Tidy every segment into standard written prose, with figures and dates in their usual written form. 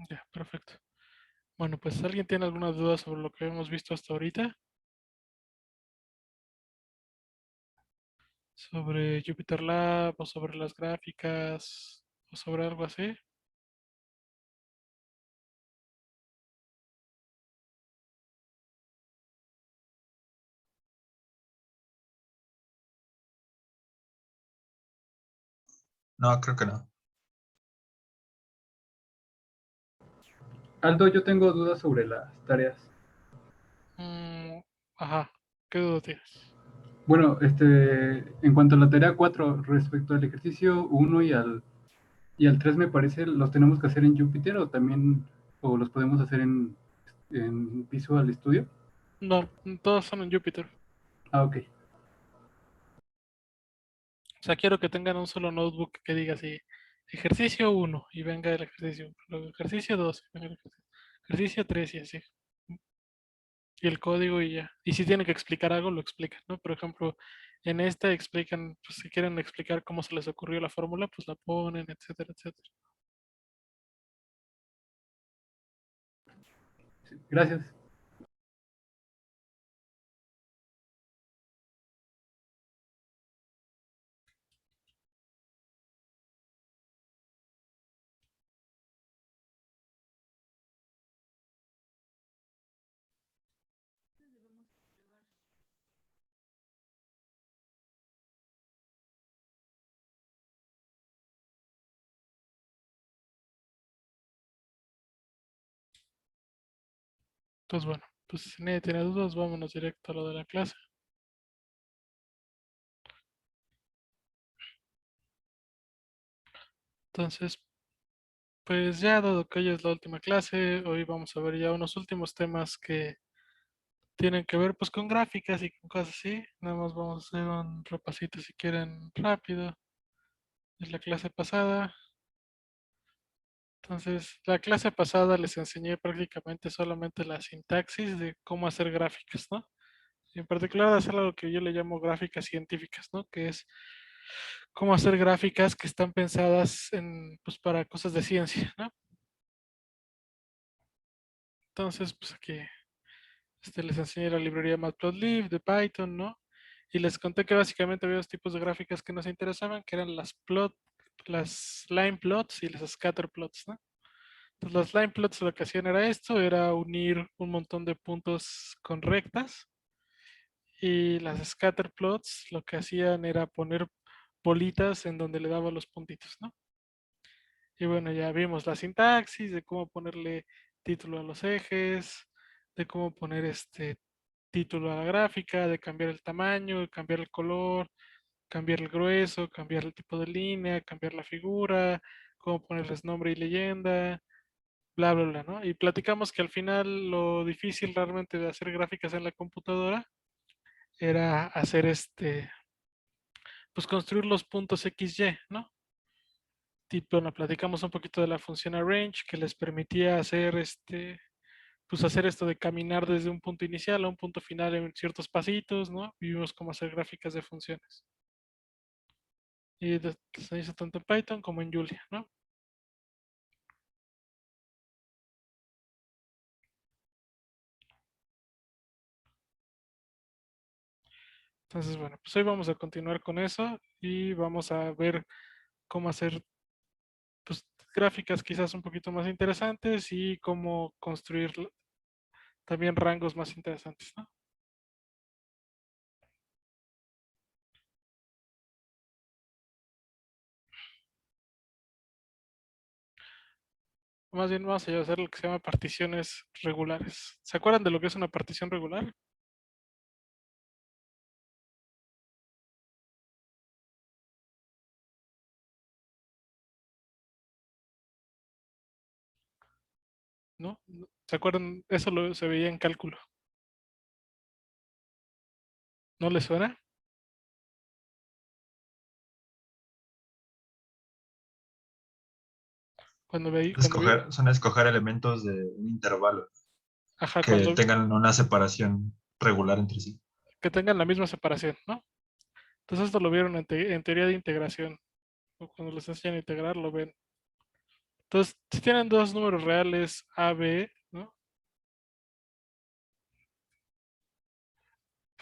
Ya, perfecto. Bueno, pues ¿alguien tiene alguna duda sobre lo que hemos visto hasta ahorita? Sobre Jupyter Lab o sobre las gráficas o sobre algo así. No, creo que no. Aldo, yo tengo dudas sobre las tareas. Mm, ajá, ¿qué duda tienes? Bueno, en cuanto a la tarea 4 respecto al ejercicio 1 y al 3 me parece, ¿los tenemos que hacer en Jupyter o también, o los podemos hacer en Visual Studio? No, todos son en Jupyter. Ah, ok. O sea, quiero que tengan un solo notebook que diga así, ejercicio 1 y venga el ejercicio, luego ejercicio 2, y venga el ejercicio 3 y así. Y el código y ya. Y si tienen que explicar algo, lo explican, ¿no? Por ejemplo, en esta explican, pues si quieren explicar cómo se les ocurrió la fórmula, pues la ponen, etcétera, etcétera. Sí, gracias. Entonces, bueno, pues si nadie tiene dudas, vámonos directo a lo de la clase. Entonces, pues ya dado que hoy es la última clase, hoy vamos a ver ya unos últimos temas que tienen que ver pues con gráficas y con cosas así. Nada más vamos a hacer un repasito si quieren rápido de la clase pasada. Entonces, la clase pasada les enseñé prácticamente solamente la sintaxis de cómo hacer gráficas, ¿no? Y en particular de hacer algo que yo le llamo gráficas científicas, ¿no? Que es cómo hacer gráficas que están pensadas en, pues, para cosas de ciencia, ¿no? Entonces, pues aquí les enseñé la librería Matplotlib de Python, ¿no? Y les conté que básicamente había dos tipos de gráficas que nos interesaban, que eran las line plots y las scatter plots, ¿no? Entonces, las line plots lo que hacían era esto, era unir un montón de puntos con rectas, y las scatter plots lo que hacían era poner bolitas en donde le daba los puntitos, ¿no? Y bueno, ya vimos la sintaxis de cómo ponerle título a los ejes, de cómo poner título a la gráfica, de cambiar el tamaño, cambiar el color, cambiar el grueso, cambiar el tipo de línea, cambiar la figura, cómo ponerles nombre y leyenda, bla, bla, bla, ¿no? Y platicamos que al final lo difícil realmente de hacer gráficas en la computadora era hacer pues construir los puntos XY, ¿no? Tipo, bueno, platicamos un poquito de la función arrange que les permitía hacer pues hacer esto de caminar desde un punto inicial a un punto final en ciertos pasitos, ¿no? Vimos cómo hacer gráficas de funciones. Y se hizo tanto en Python como en Julia, ¿no? Entonces, bueno, pues hoy vamos a continuar con eso y vamos a ver cómo hacer pues, gráficas quizás un poquito más interesantes y cómo construir también rangos más interesantes, ¿no? Más bien vamos a hacer lo que se llama particiones regulares. ¿Se acuerdan de lo que es una partición regular? ¿No? ¿Se acuerdan? Eso se veía en cálculo. ¿No les suena? Son escoger elementos de un intervalo Ajá, que tengan una separación regular entre sí. que tengan la misma separación, ¿no? Entonces esto lo vieron en teoría de integración. O cuando les enseñan a integrar, lo ven. Entonces, si tienen dos números reales A, B, ¿no?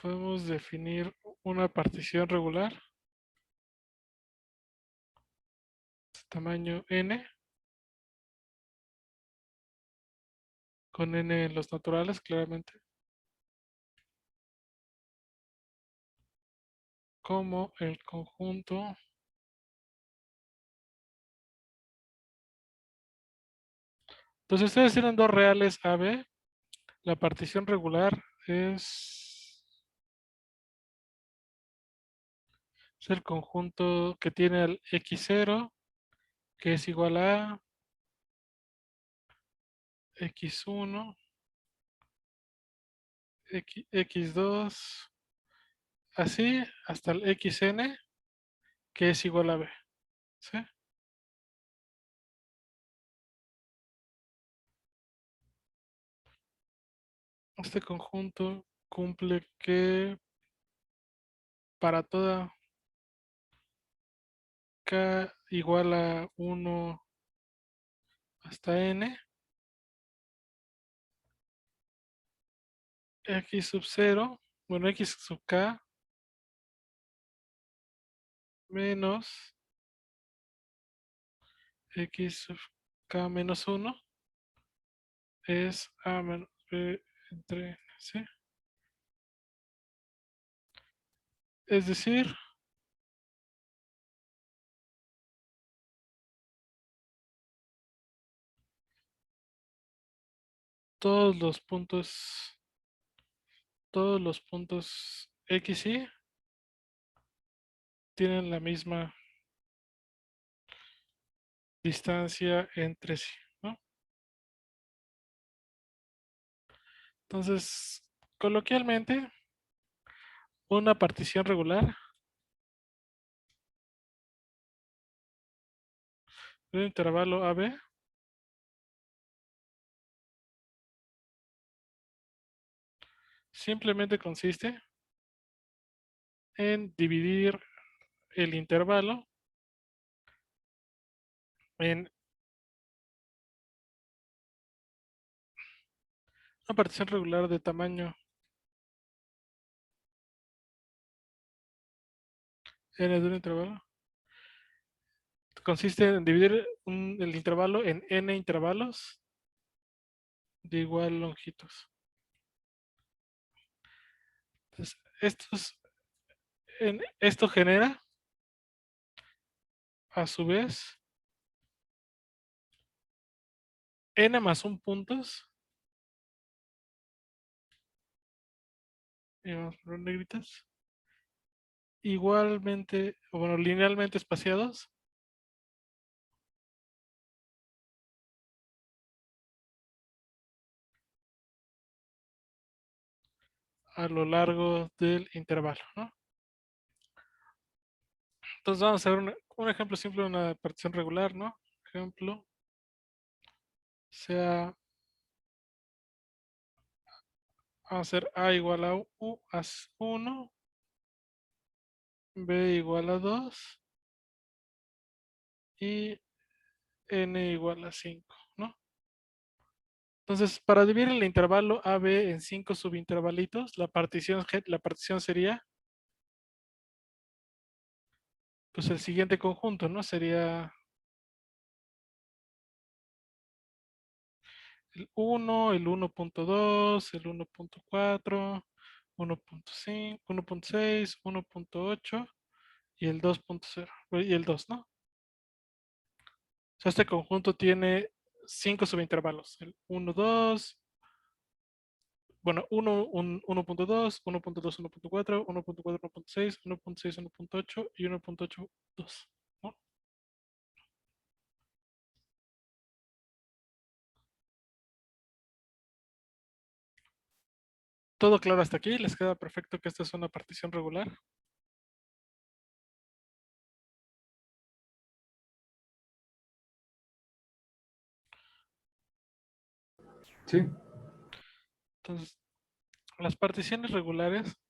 Podemos definir una partición regular de tamaño n, con n en los naturales, claramente, como el conjunto entonces ustedes tienen dos reales AB, la partición regular es el conjunto que tiene el x0, que es igual a x1, x2, así hasta el xn, que es igual a b. ¿Sí? Este conjunto cumple que para toda k igual a 1 hasta n, x sub 0, bueno, x sub k menos x sub k menos 1 es a menos b entre n, ¿sí? Es decir, todos los puntos x y tienen la misma distancia entre sí, ¿no? Entonces, coloquialmente, una partición regular de un intervalo AB simplemente consiste en dividir el intervalo en una partición regular de tamaño n de un intervalo. Consiste en dividir el intervalo en n intervalos de igual longitud. Entonces, esto genera, a su vez, n más 1 puntos, y vamos a poner negritas, igualmente, o bueno, linealmente espaciados a lo largo del intervalo, ¿no? Entonces vamos a ver un ejemplo simple de una partición regular, ¿no? Ejemplo, sea, vamos a hacer A igual a U a 1, B igual a 2 y N igual a 5, ¿no? Entonces, para dividir el intervalo AB en 5 subintervalitos, la partición sería pues el siguiente conjunto, ¿no? Sería el 1, el 1.2, el 1.4, 1.5, 1.6, 1.8 y el 2.0 y el 2, ¿no? O sea, este conjunto tiene 5 subintervalos, el 1, 2, bueno, 1.2, 1.2, 1.4, 1.4, 1.6, 1.6, 1.8 y 1.8, 2, ¿no? Todo claro hasta aquí, les queda perfecto que esta es una partición regular. Sí, Entonces, las particiones regulares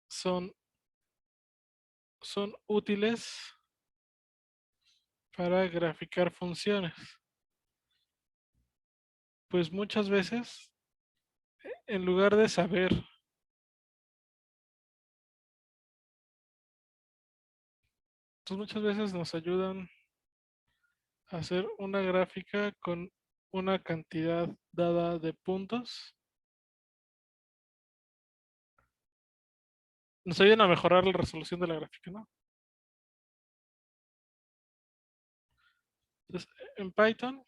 son útiles para graficar funciones? Pues muchas veces, en lugar de saber, pues muchas veces nos ayudan a hacer una gráfica con una cantidad dada de puntos. Nos ayudan a mejorar la resolución de la gráfica, ¿no? Entonces, en Python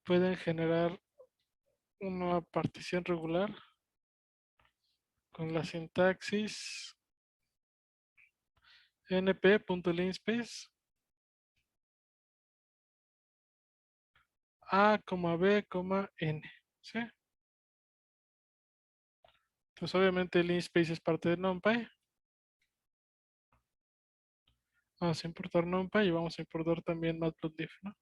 pueden generar una partición regular con la sintaxis np.linspace a, b, n. ¿Sí? Entonces obviamente linspace es parte de NumPy. Vamos a importar NumPy y vamos a importar también Matplotlib, ¿no?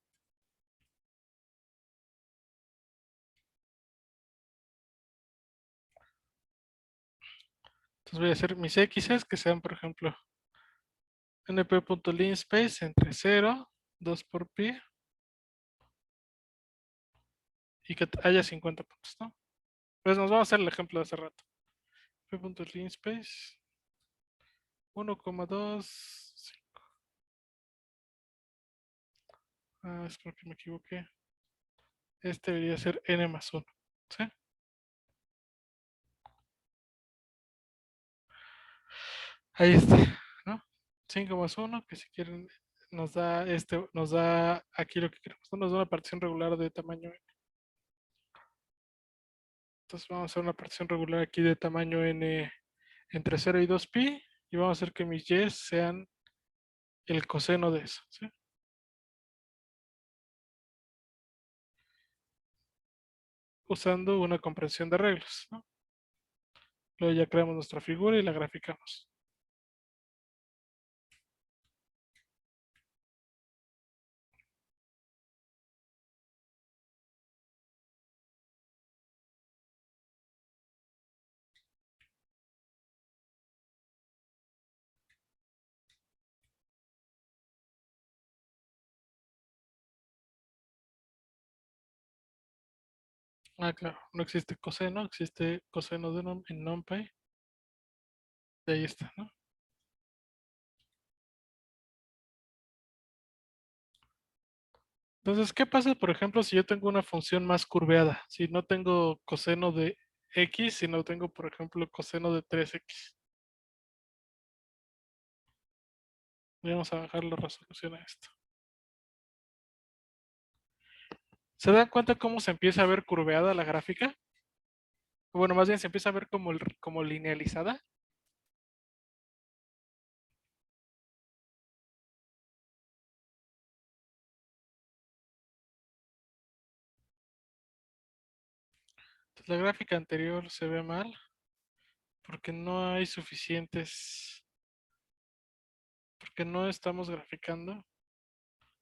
Entonces voy a hacer mis x's que sean, por ejemplo, np.linspace entre 0, 2 por pi y que haya 50 puntos, ¿no? Pues nos vamos a hacer el ejemplo de hace rato. np.linspace 1,2. Creo que me equivoqué. Este debería ser n más 1. ¿Sí? Ahí está, ¿no? 5 más 1, que si quieren nos da nos da aquí lo que queremos, ¿no? Nos da una partición regular de tamaño n. Entonces vamos a hacer una partición regular aquí de tamaño n entre 0 y 2pi y vamos a hacer que mis y sean el coseno de eso, ¿sí? Usando una comprensión de reglas, ¿no? Luego ya creamos nuestra figura y la graficamos. Claro, no existe coseno, existe coseno de en NumPy. Y ahí está, ¿no? Entonces, ¿qué pasa, por ejemplo, si yo tengo una función más curveada? Si no tengo coseno de x, sino tengo, por ejemplo, coseno de 3x. Vamos a bajar la resolución a esto. ¿Se dan cuenta cómo se empieza a ver curveada la gráfica? Bueno, más bien se empieza a ver como linealizada. Entonces, la gráfica anterior se ve mal porque no hay suficientes, porque no estamos graficando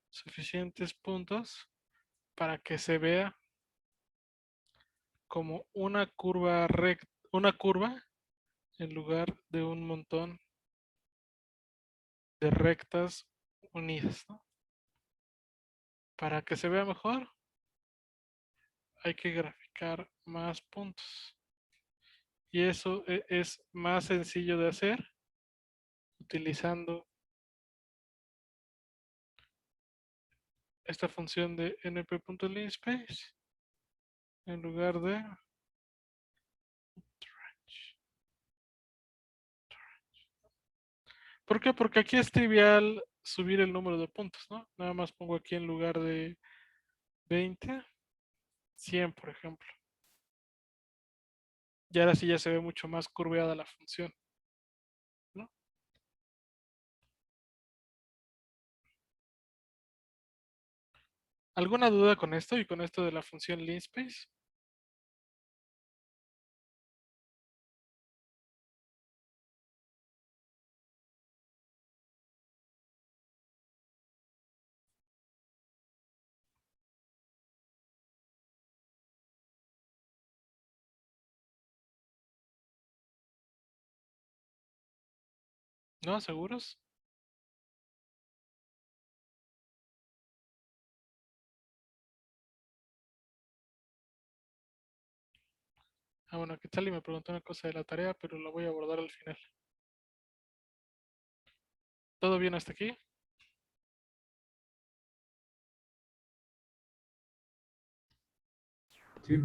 suficientes puntos para que se vea como una curva recta, una curva en lugar de un montón de rectas unidas, ¿no? Para que se vea mejor, hay que graficar más puntos. Y eso es más sencillo de hacer utilizando esta función de np.linspace en lugar de... ¿Por qué? Porque aquí es trivial subir el número de puntos, ¿no? Nada más pongo aquí en lugar de 20, 100, por ejemplo. Y ahora sí ya se ve mucho más curveada la función, ¿no? ¿Alguna duda con esto y con esto de la función linspace? ¿No? ¿Seguros? Ah, bueno, Quetzali me preguntó una cosa de la tarea, pero la voy a abordar al final. ¿Todo bien hasta aquí? Sí.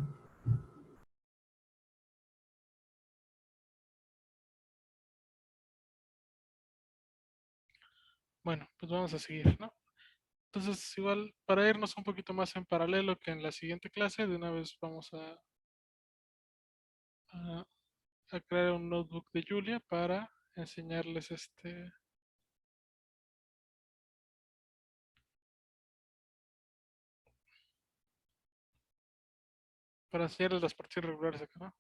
Bueno, pues vamos a seguir, ¿no? Entonces, igual, para irnos un poquito más en paralelo que en la siguiente clase, de una vez vamos a, a crear un notebook de Julia para enseñarles para enseñarles las partidas regulares acá, ¿no?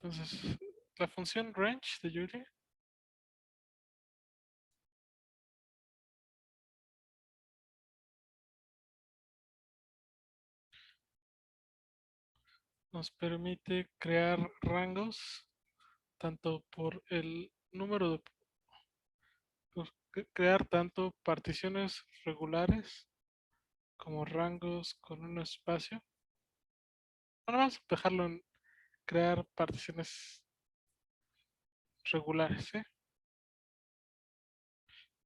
Entonces, la función range de Julia nos permite crear rangos tanto por el número de crear tanto particiones regulares como rangos con un espacio. Bueno, vamos a dejarlo en crear particiones regulares, ¿sí?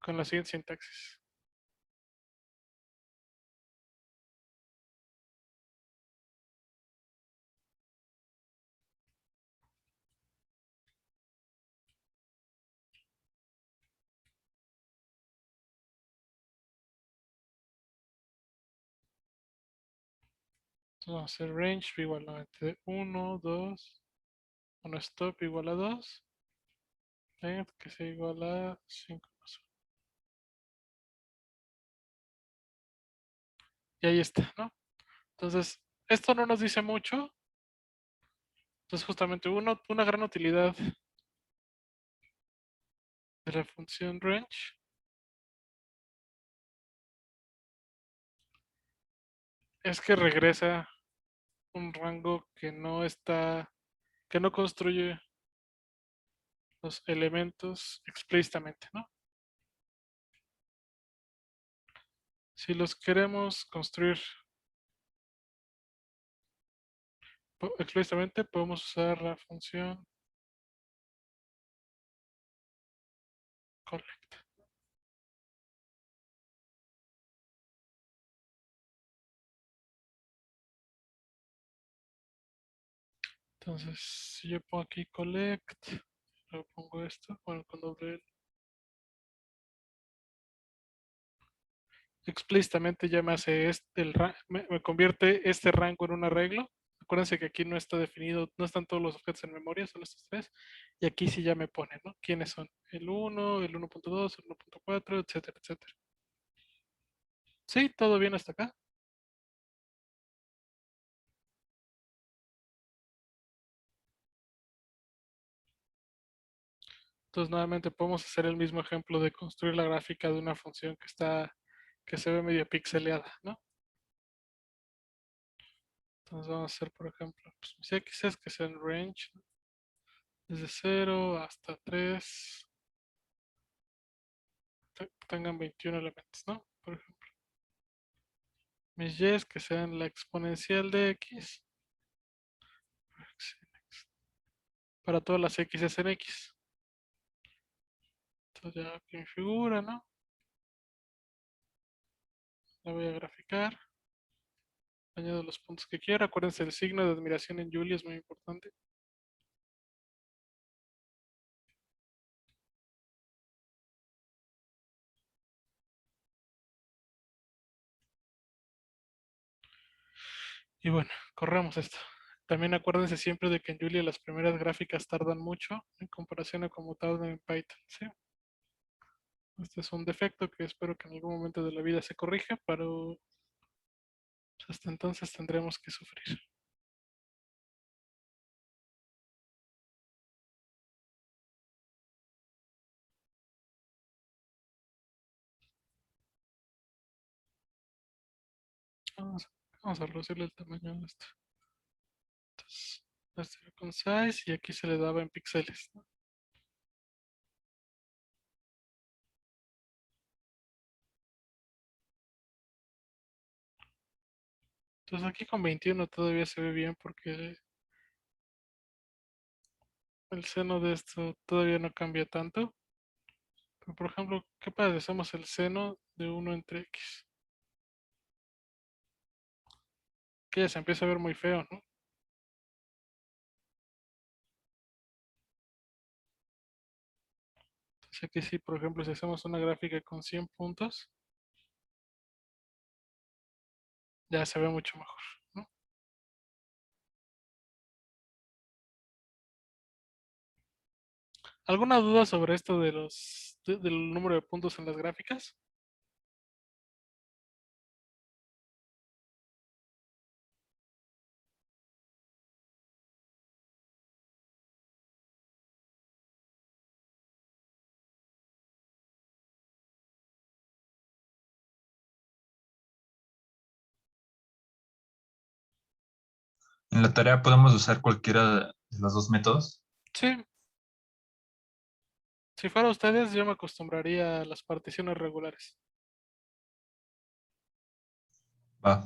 Con la siguiente sintaxis. Entonces vamos a hacer range igual a 1, 2, 1 stop igual a 2, length que sea igual a 5 más 1. Y ahí está, ¿no? Entonces, esto no nos dice mucho. Entonces, justamente una gran utilidad de la función range es que regresa un rango que no construye los elementos explícitamente, ¿no? Si los queremos construir explícitamente, podemos usar la función collect. Entonces, si yo pongo aquí collect, luego pongo esto, bueno, con doble L, explícitamente ya me hace me convierte este rango en un arreglo. Acuérdense que aquí no está definido, no están todos los objetos en memoria, solo estos tres. Y aquí sí ya me pone, ¿no? ¿Quiénes son? El 1, el 1.2, el 1.4, etcétera, etcétera. Sí, todo bien hasta acá. Entonces, nuevamente podemos hacer el mismo ejemplo de construir la gráfica de una función que se ve medio pixeleada, ¿no? Entonces vamos a hacer, por ejemplo, pues, mis x's que sean range, ¿no? Desde 0 hasta 3, tengan 21 elementos, ¿no? Por ejemplo, mis y's que sean la exponencial de x, para todas las x's en x. Entonces ya aquí mi figura, ¿no? La voy a graficar. Añado los puntos que quiera. Acuérdense, el signo de admiración en Julia es muy importante. Y bueno, corremos esto. También acuérdense siempre de que en Julia las primeras gráficas tardan mucho en comparación a cómo tardan en Python, ¿sí? Este es un defecto que espero que en algún momento de la vida se corrija, pero pues, hasta entonces tendremos que sufrir. Vamos, vamos a reducirle el tamaño de esto. Entonces, este con size y aquí se le daba en píxeles, ¿no? Pues aquí con 21 todavía se ve bien porque el seno de esto todavía no cambia tanto. Pero, por ejemplo, ¿qué pasa si hacemos el seno de 1 entre x? Que ya se empieza a ver muy feo, ¿no? Entonces aquí sí, por ejemplo, si hacemos una gráfica con 100 puntos, ya se ve mucho mejor, ¿no? ¿Alguna duda sobre esto de del número de puntos en las gráficas? En la tarea podemos usar cualquiera de los dos métodos. Sí, si fuera ustedes, yo me acostumbraría a las particiones regulares. Va.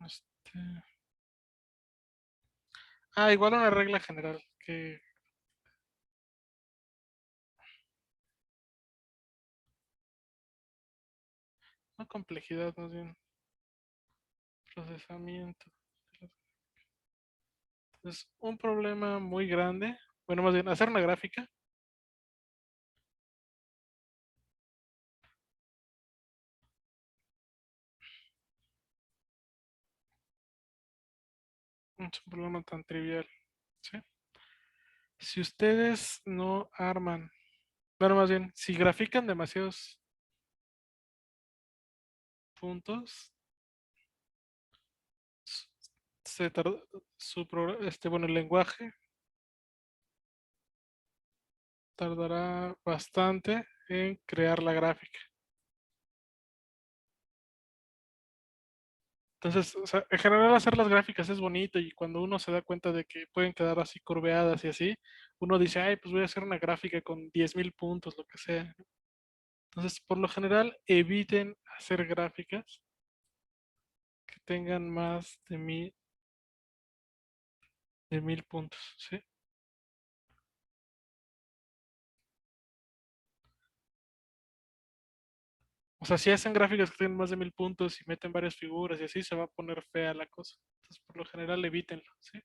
Este, igual una regla general, que no complejidad, más bien procesamiento. Entonces, un problema muy grande, bueno, más bien hacer una gráfica, no es un problema tan trivial, ¿sí? Si ustedes no arman, bueno, más bien, si grafican demasiados puntos, se tarda, bueno, el lenguaje tardará bastante en crear la gráfica. Entonces, o sea, en general hacer las gráficas es bonito y cuando uno se da cuenta de que pueden quedar así curveadas y así, uno dice, ay, pues voy a hacer una gráfica con 10.000 puntos, lo que sea. Entonces, por lo general, eviten hacer gráficas que tengan más de 1.000 puntos, ¿sí? O sea, si hacen gráficas que tienen más de 1.000 puntos y meten varias figuras y así, se va a poner fea la cosa. Entonces, por lo general, evítenlo, ¿sí?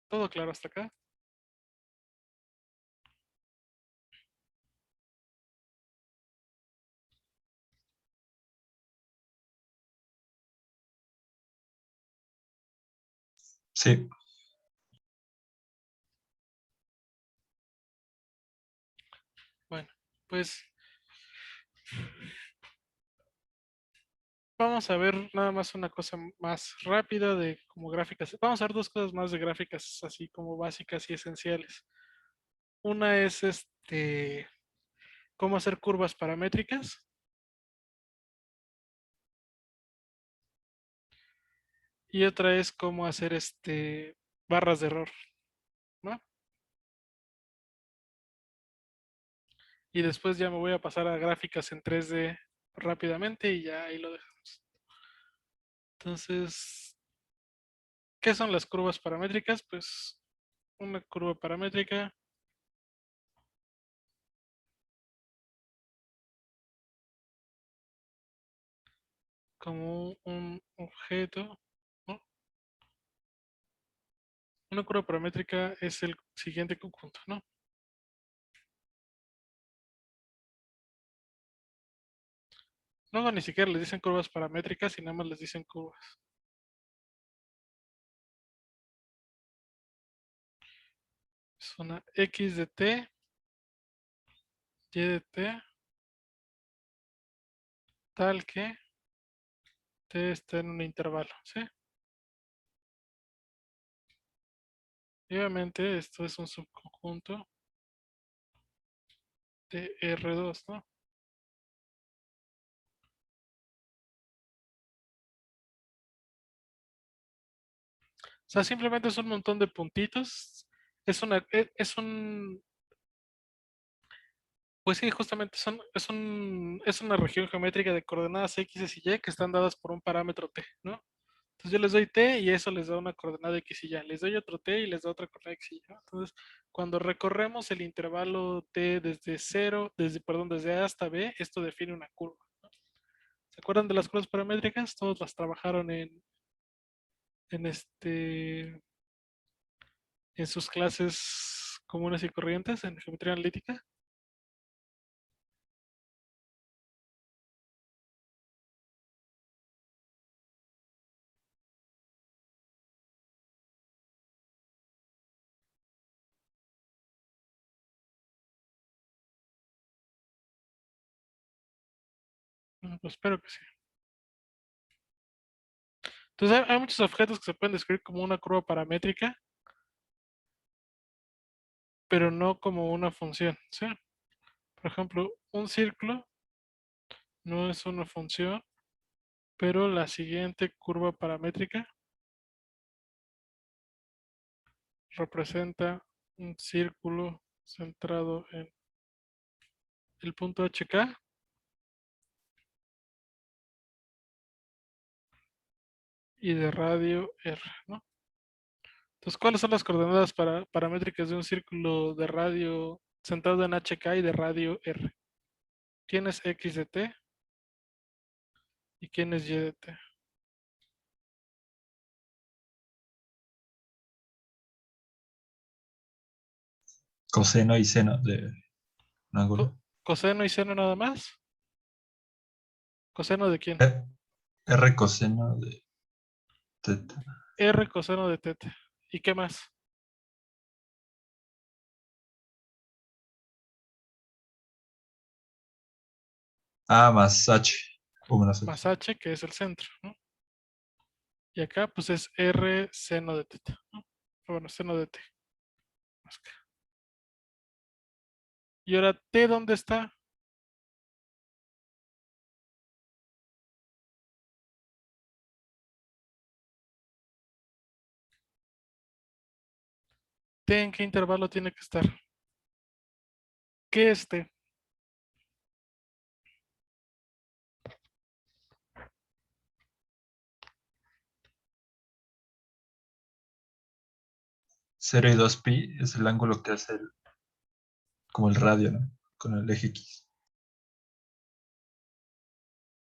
Todo claro hasta acá. Sí. Bueno, pues vamos a ver nada más una cosa más rápida de como gráficas. Vamos a ver dos cosas más de gráficas así como básicas y esenciales. Una es cómo hacer curvas paramétricas y otra es cómo hacer barras de error, ¿no? Y después ya me voy a pasar a gráficas en 3D rápidamente y ya ahí lo dejamos. Entonces, ¿qué son las curvas paramétricas? Pues una curva paramétrica como un objeto, ¿no? Una curva paramétrica es el siguiente conjunto, ¿no? Luego ni siquiera les dicen curvas paramétricas y nada más les dicen curvas. Es una x de t, y de t, tal que t está en un intervalo, ¿sí? Y obviamente esto es un subconjunto de R2, ¿no? O sea, simplemente es un montón de puntitos es un, pues sí, justamente es una región geométrica de coordenadas X y Y que están dadas por un parámetro T, ¿no? Entonces yo les doy T y eso les da una coordenada X y Y. Les doy otro T y les da otra coordenada X y Y, ¿no? Entonces, cuando recorremos el intervalo T desde cero, desde A hasta B, esto define una curva. ¿Se acuerdan de las curvas paramétricas? Todos las trabajaron en este, en sus clases comunes y corrientes en geometría analítica. Bueno, pues espero que sí. Entonces hay muchos objetos que se pueden describir como una curva paramétrica, pero no como una función, ¿sí? Por ejemplo, un círculo no es una función, pero la siguiente curva paramétrica representa un círculo centrado en el punto HK y de radio R, ¿no? Entonces, ¿cuáles son las coordenadas paramétricas de un círculo de radio centrado en HK y de radio R? ¿Quién es X de T y quién es Y de T? Coseno y seno de un ángulo. ¿Coseno y seno nada más? ¿Coseno de quién? R, R coseno de teta. R coseno de teta. ¿Y qué más? A más H. O menos H. Más H, que es el centro, ¿no? Y acá, pues es R seno de teta, ¿no? Bueno, seno de T. Y ahora, T, ¿dónde está? T, ¿en qué intervalo tiene que estar? ¿Qué es T? 0 y 2 pi es el ángulo que hace como el radio, ¿no? Con el eje X.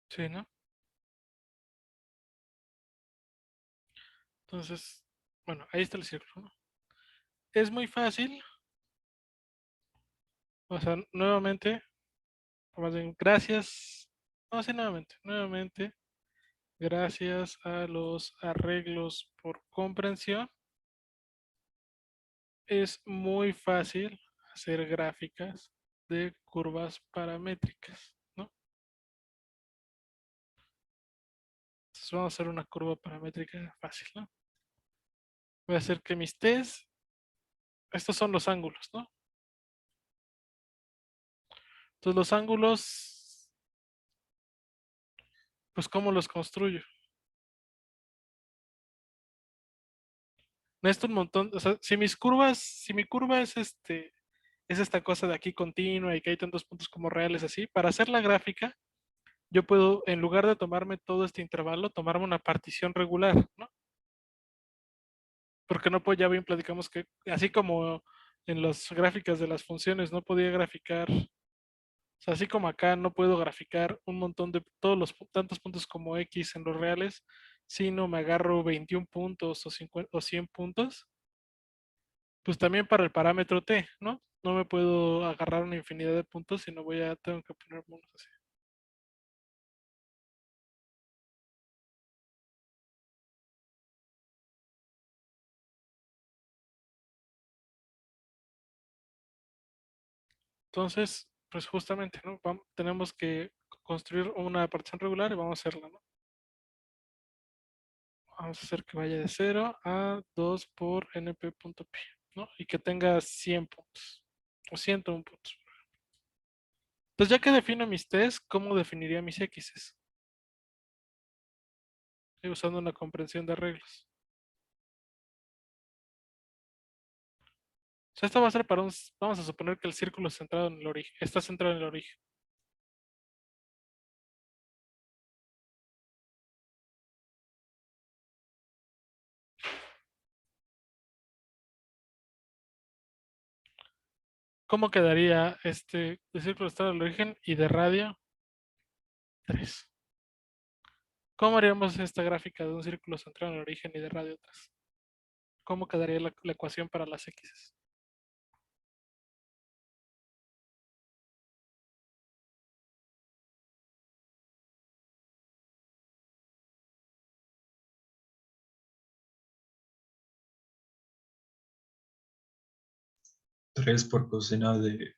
Sí, ¿no? Entonces, bueno, ahí está el círculo, ¿no? Es muy fácil. O sea, nuevamente, o más bien, gracias. No, sí, nuevamente, gracias a los arreglos por comprensión, es muy fácil hacer gráficas de curvas paramétricas, ¿no? Entonces vamos a hacer una curva paramétrica fácil, ¿no? Voy a hacer que mis t's, estos son los ángulos, ¿no? Entonces los ángulos, pues ¿cómo los construyo? Necesito un montón, o sea, si mi curva es esta cosa de aquí continua y que hay tantos puntos como reales así, para hacer la gráfica, yo puedo, en lugar de tomarme todo este intervalo, tomarme una partición regular, ¿no? Porque no puedo, ya bien platicamos que, así como en las gráficas de las funciones, no podía graficar, o sea, así como acá no puedo graficar un montón de todos los tantos puntos como X en los reales, sino me agarro 21 puntos o 50 o 100 puntos, pues también para el parámetro T, ¿no? No me puedo agarrar una infinidad de puntos, sino tengo que poner unos así. Entonces, pues justamente, ¿no? Tenemos que construir una partición regular y vamos a hacerla, ¿no? Vamos a hacer que vaya de 0 a 2 por np.pi, ¿no? Y que tenga 100 puntos o 101 puntos. Entonces, ya que defino mis t's, ¿cómo definiría mis x's? Estoy usando una comprensión de arreglos. sea, esto va a ser para un, vamos a suponer que el círculo es centrado en el origen, está centrado en el origen. ¿Cómo quedaría este de círculo centrado en el origen y de radio 3? ¿Cómo haríamos esta gráfica de un círculo centrado en el origen y de radio 3? ¿Cómo quedaría la ecuación para las x? 3 por coseno de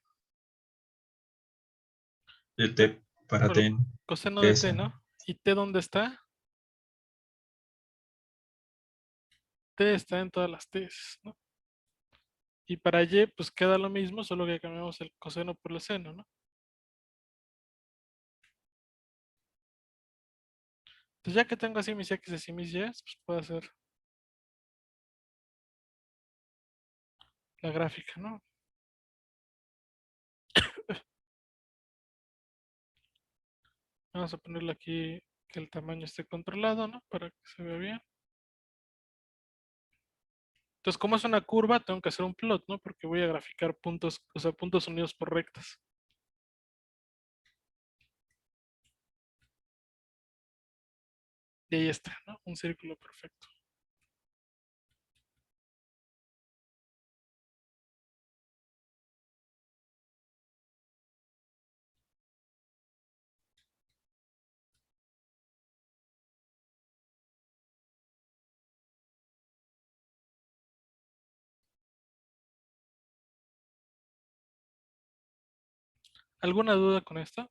t para Por el t en coseno de t, S, ¿no? ¿no? ¿Y t dónde está? T está en todas las t's, ¿no? Y para y, pues queda lo mismo, solo que cambiamos el coseno por el seno, ¿no? Entonces ya que tengo así mis x y mis y, pues puedo hacer la gráfica, ¿no? Vamos a ponerle aquí que el tamaño esté controlado, ¿no? Para que se vea bien. Entonces, como es una curva, tengo que hacer un plot, ¿no? Porque voy a graficar puntos, o sea, puntos unidos por rectas. Y ahí está, ¿no? Un círculo perfecto. ¿Alguna duda con esto?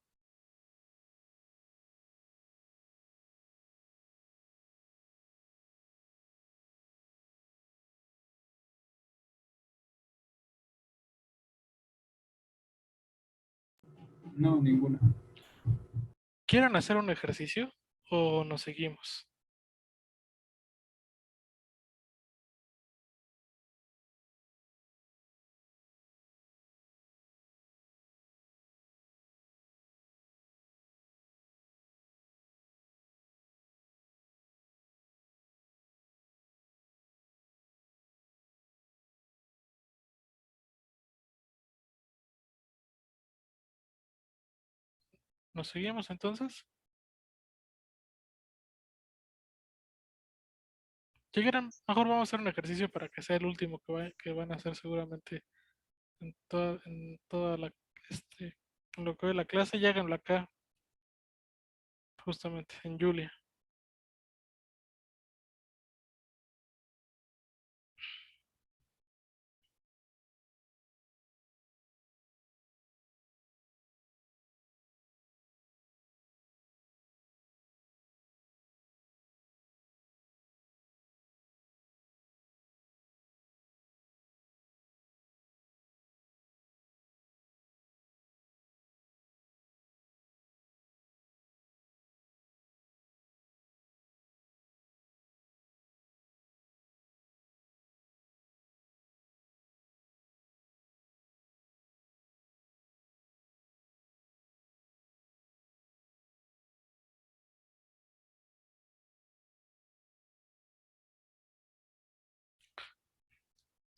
No, ninguna. ¿Quieren hacer un ejercicio o nos seguimos? ¿Nos seguimos entonces? ¿Llegaran? Mejor vamos a hacer un ejercicio para que sea el último que van a hacer seguramente en toda la, este, en lo que ve la clase, y háganlo acá, justamente, en Julia.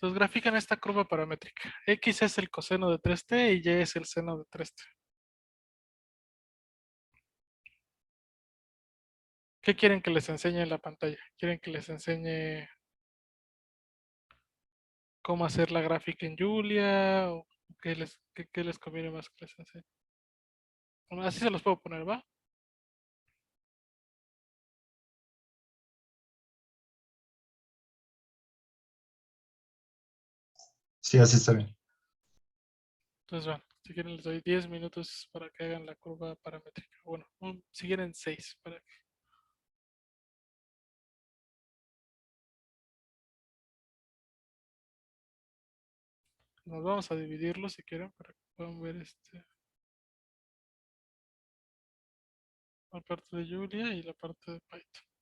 Entonces grafican esta curva paramétrica. X es el coseno de 3t y Y es el seno de 3t. ¿Qué quieren que les enseñe en la pantalla? ¿Quieren que les enseñe cómo hacer la gráfica en Julia? ¿O qué les conviene más que les enseñe? Bueno, así se los puedo poner, ¿va? Sí, así está bien. Entonces, bueno, si quieren les doy 10 minutos para que hagan la curva paramétrica. Bueno, si quieren 6 para que nos vamos a dividirlo si quieren para que puedan ver la parte de Julia y la parte de Python.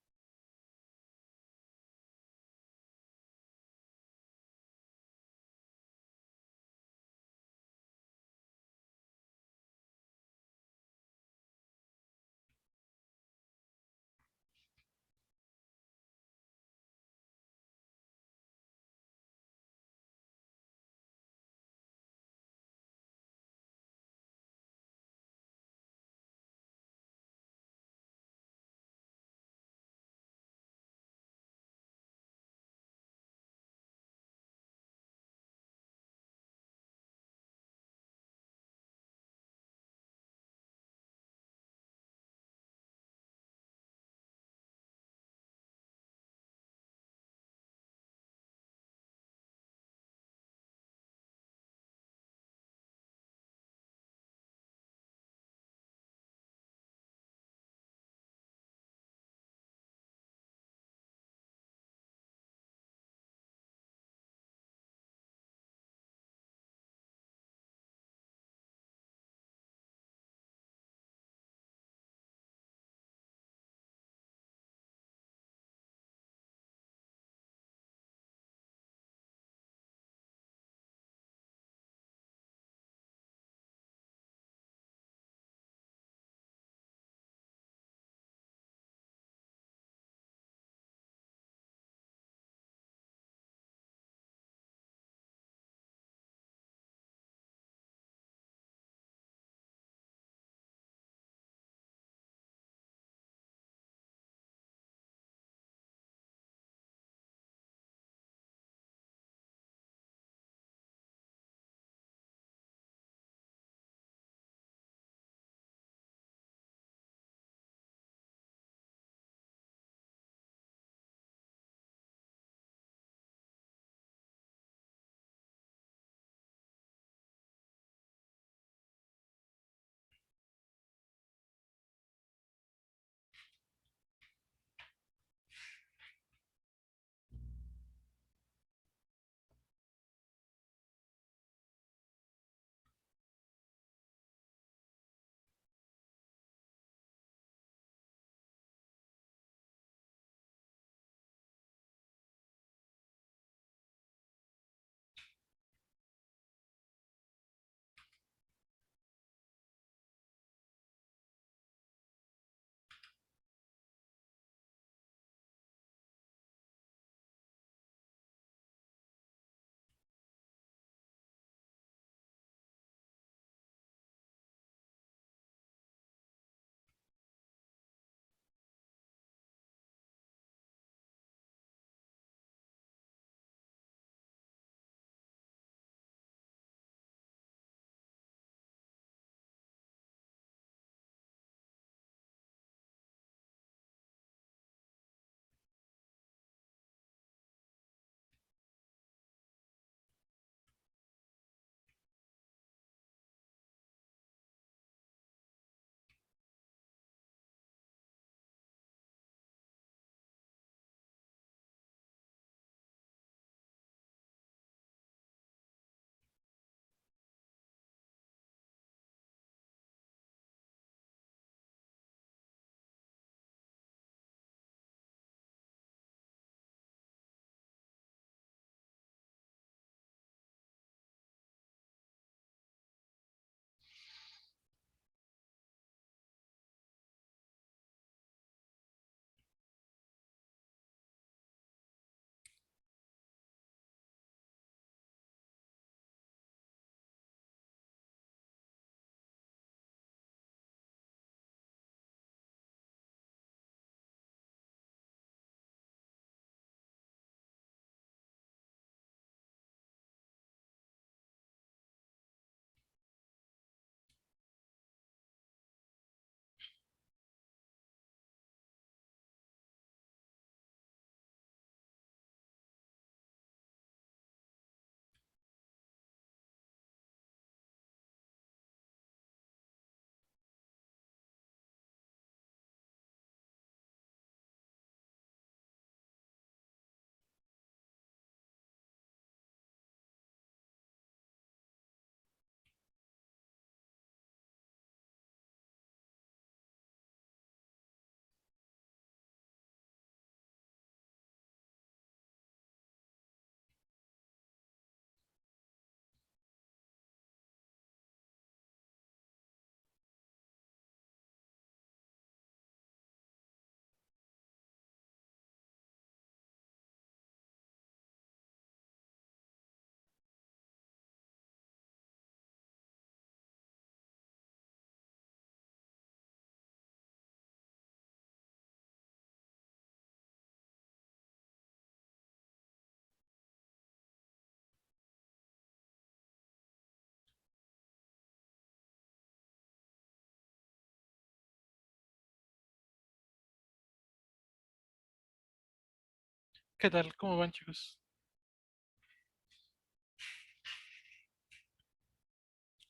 ¿Qué tal? ¿Cómo van, chicos?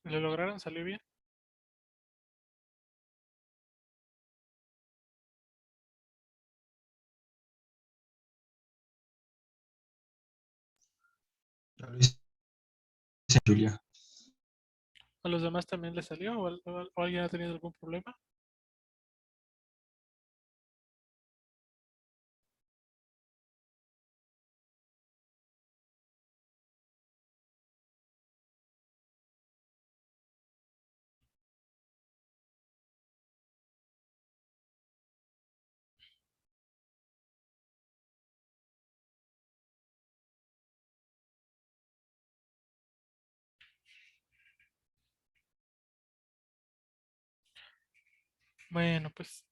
¿Lo lograron? ¿Salió bien? Ya lo hice, Julia. ¿A los demás también les salió? ¿O alguien ha tenido algún problema? Bueno, pues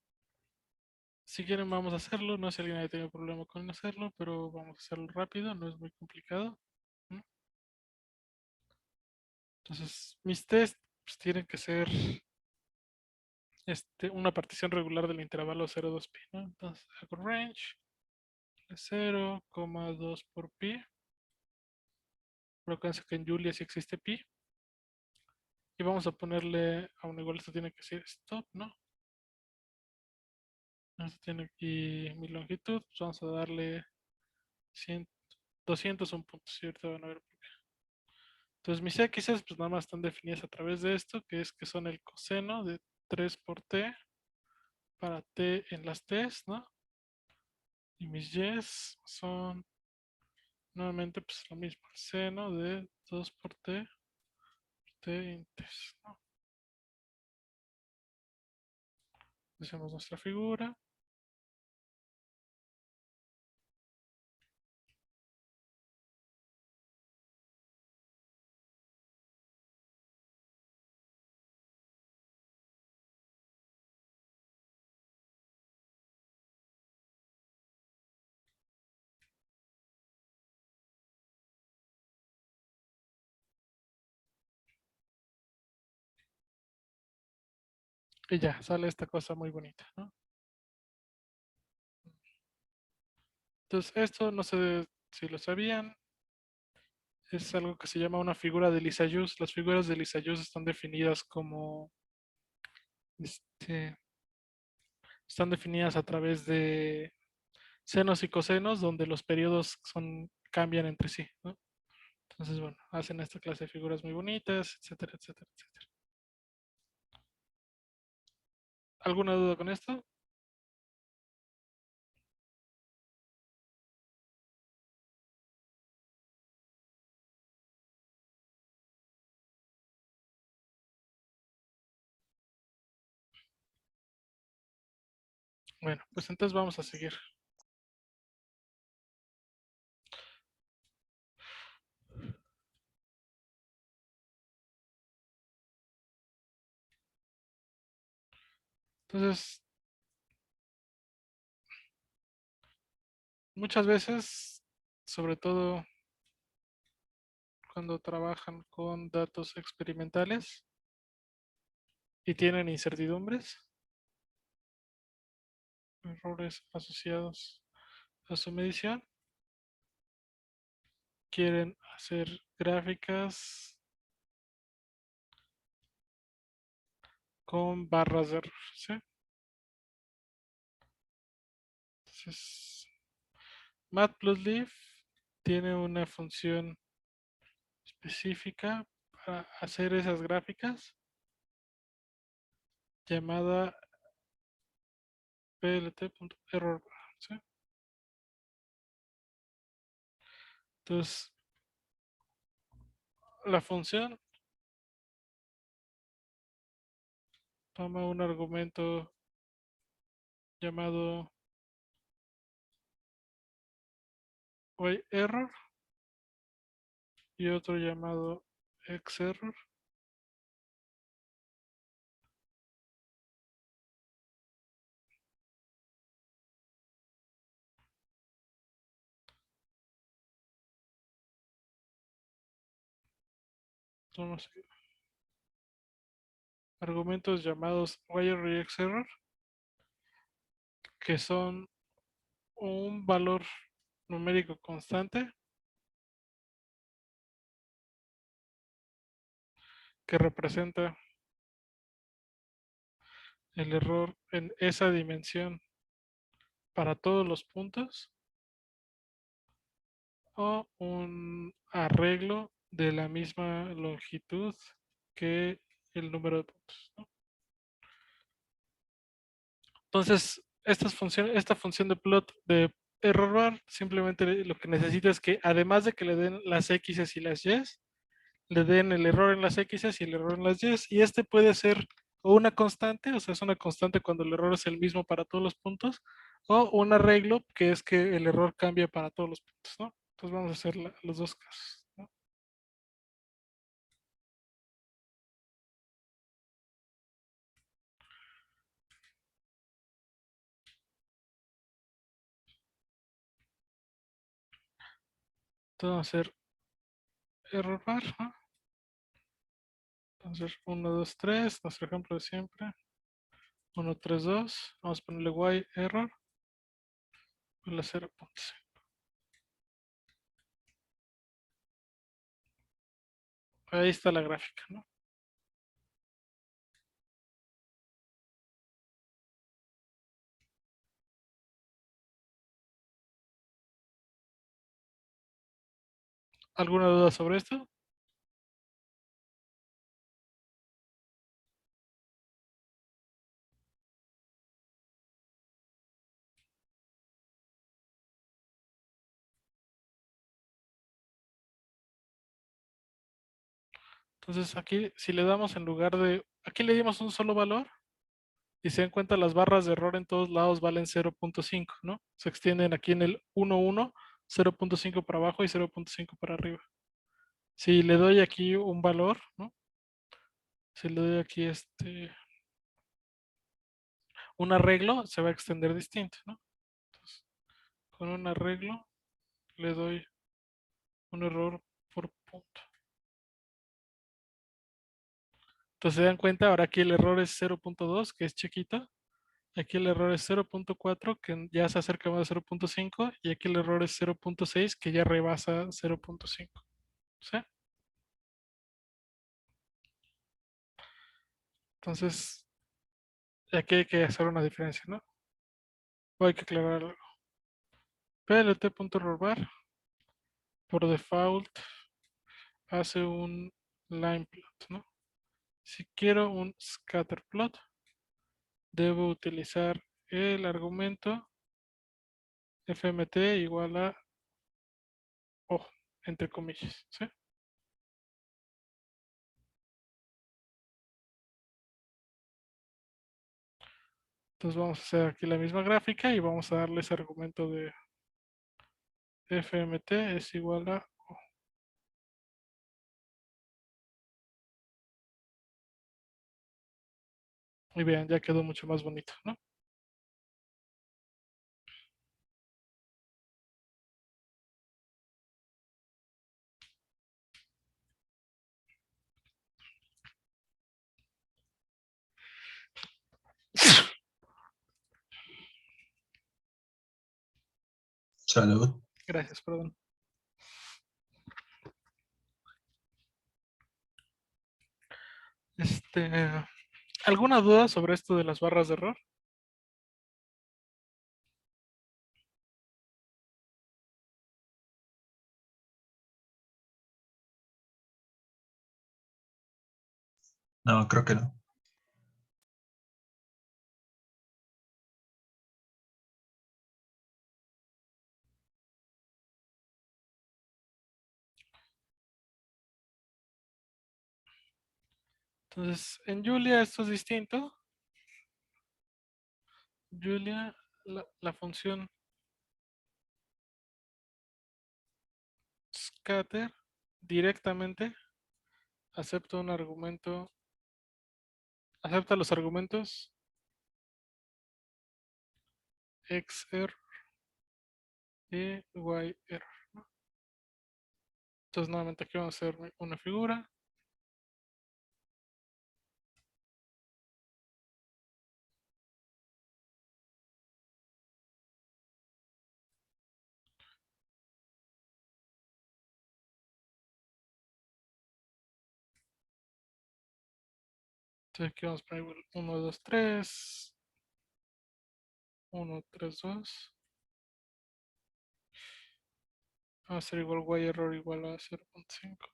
si quieren vamos a hacerlo. No sé si alguien haya tenido problema con hacerlo, pero vamos a hacerlo rápido, no es muy complicado. ¿No? Entonces, mis tests pues, tienen que ser una partición regular del intervalo 0,2pi, ¿no? Entonces hago range de 0,2 por pi. Pero acuérdense que en Julia sí existe pi. Y vamos a ponerle a un igual, esto tiene que ser stop, ¿no? Esto tiene aquí mi longitud, pues vamos a darle 100, 200 un punto, ¿sí? Ahorita van a ver por qué. Entonces mis x's pues nada más están definidas a través de esto, que son el coseno de 3 por t para t en las t's, ¿no? Y mis y's son nuevamente pues lo mismo, el seno de 2 por t en t's, ¿no? Hacemos nuestra figura. Y ya, sale esta cosa muy bonita, ¿no? Entonces esto, no sé si lo sabían, es algo que se llama una figura de Lissajous. Las figuras de Lissajous están definidas como, este, están definidas a través de senos y cosenos, donde los periodos cambian entre sí, ¿no? Entonces, bueno, hacen esta clase de figuras muy bonitas, etcétera, etcétera, etcétera. ¿Alguna duda con esto? Bueno, pues entonces vamos a seguir. Entonces, muchas veces, sobre todo cuando trabajan con datos experimentales y tienen incertidumbres, errores asociados a su medición, quieren hacer gráficas con barras de error, ¿sí? Entonces, Matplotlib tiene una función específica para hacer esas gráficas llamada plt.errorbar, ¿sí? Entonces, la función toma un argumento llamado error y otro llamado xerror. Son los argumentos llamados error y xerror, que son un valor numérico constante que representa el error en esa dimensión para todos los puntos, o un arreglo de la misma longitud que el número de puntos, ¿no? Entonces, esta función de plot de error bar simplemente lo que necesita es que, además de que le den las X y las Y, le den el error en las X y el error en las Y, y este puede ser o una constante, o sea, es una constante cuando el error es el mismo para todos los puntos, o un arreglo que es que el error cambia para todos los puntos, ¿no? Entonces vamos a hacer los dos casos, ¿no? Entonces vamos a hacer error bar, ¿no? Entonces 1, 2, 3, nuestro ejemplo de siempre. 1, 3, 2. Vamos a ponerle y error. Pues la 0.5. Ahí está la gráfica, ¿no? ¿Alguna duda sobre esto? Entonces aquí, si le damos en lugar de, aquí le dimos un solo valor, y se dan cuenta las barras de error en todos lados valen 0.5, ¿no? Se extienden aquí en el 1, 1, 0.5 para abajo y 0.5 para arriba. Si le doy aquí un valor, ¿no? Si le doy aquí un arreglo, se va a extender distinto, ¿no? Entonces, con un arreglo le doy un error por punto. Entonces se dan cuenta, ahora aquí el error es 0.2, que es chiquito. Aquí el error es 0.4, que ya se acerca más a 0.5. Y aquí el error es 0.6, que ya rebasa 0.5. ¿Sí? Entonces, aquí hay que hacer una diferencia, ¿no? O hay que aclarar algo. plt.errorbar por default hace un line plot, ¿no? Si quiero un scatter plot, debo utilizar el argumento fmt igual a O, entre comillas, ¿sí? Entonces vamos a hacer aquí la misma gráfica y vamos a darle ese argumento de fmt es igual a O. Y vean, ya quedó mucho más bonito, ¿no? Salud. Gracias, perdón. ¿Alguna duda sobre esto de las barras de error? No, creo que no. Entonces, en Julia esto es distinto. Julia, la función scatter directamente acepta un argumento, acepta los argumentos xer y yr, ¿no? Entonces, nuevamente aquí vamos a hacer una figura. Entonces aquí vamos a poner 1, 2, 3. 1, 3, 2. Va a ser igual y error igual a 0.5.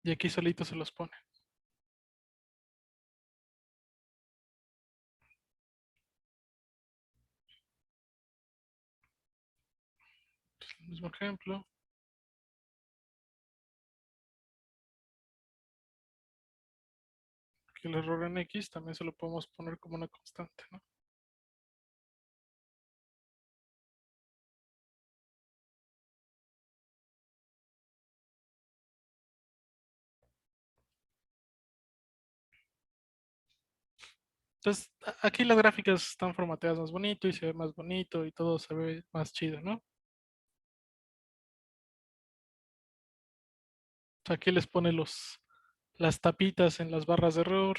Y aquí solito se los pone. El mismo ejemplo. Aquí el error en X también se lo podemos poner como una constante, ¿no? Entonces, aquí las gráficas están formateadas más bonito y se ve más bonito y todo se ve más chido, ¿no? Aquí les pone las tapitas en las barras de error.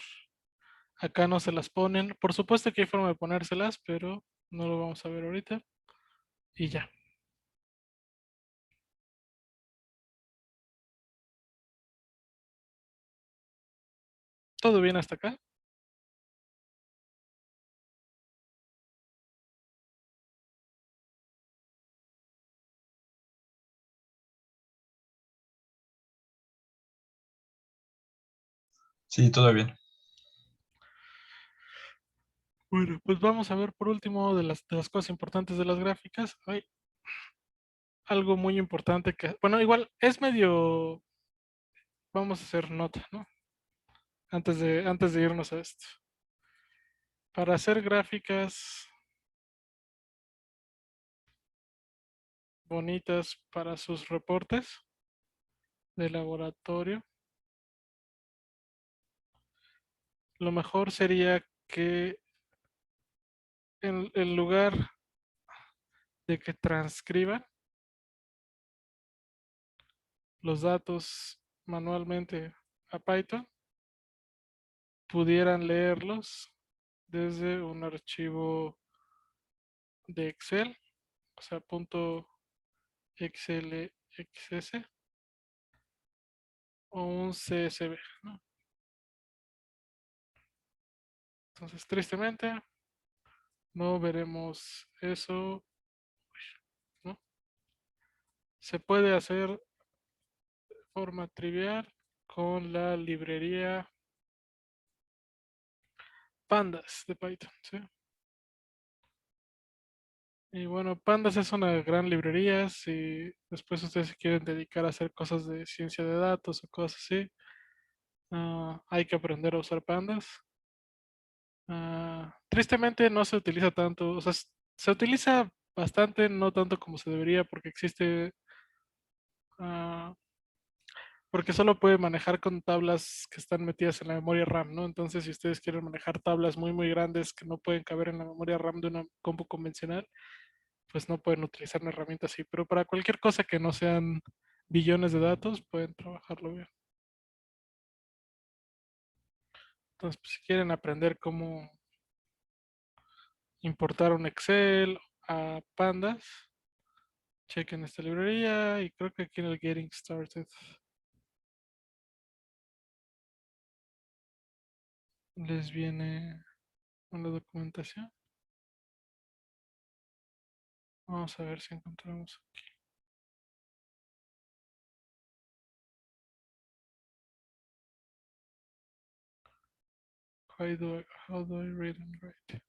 Acá no se las ponen. Por supuesto que hay forma de ponérselas, pero no lo vamos a ver ahorita. Y ya. ¿Todo bien hasta acá? Sí, todo bien. Bueno, pues vamos a ver por último de las cosas importantes de las gráficas. Hay algo muy importante que, bueno, igual es medio, vamos a hacer nota, ¿no? Antes de irnos a esto. Para hacer gráficas bonitas para sus reportes de laboratorio, lo mejor sería que en lugar de que transcriban los datos manualmente a Python, pudieran leerlos desde un archivo de Excel, o sea, .xlxs o un CSV, ¿no? Entonces, tristemente, no veremos eso, ¿no? Se puede hacer de forma trivial con la librería Pandas de Python, ¿sí? Y bueno, Pandas es una gran librería. Si después ustedes se quieren dedicar a hacer cosas de ciencia de datos o cosas así, hay que aprender a usar Pandas. Tristemente no se utiliza tanto, o sea, se utiliza bastante, no tanto como se debería, porque ah, porque solo puede manejar con tablas que están metidas en la memoria RAM, ¿no? Entonces, si ustedes quieren manejar tablas muy, muy grandes que no pueden caber en la memoria RAM de una compu convencional, pues no pueden utilizar una herramienta así. Pero para cualquier cosa que no sean billones de datos, pueden trabajarlo bien. Entonces, pues, si quieren aprender cómo importar un Excel a Pandas, chequen esta librería y creo que aquí en el Getting Started les viene una documentación. Vamos a ver si encontramos aquí. How do I read and write?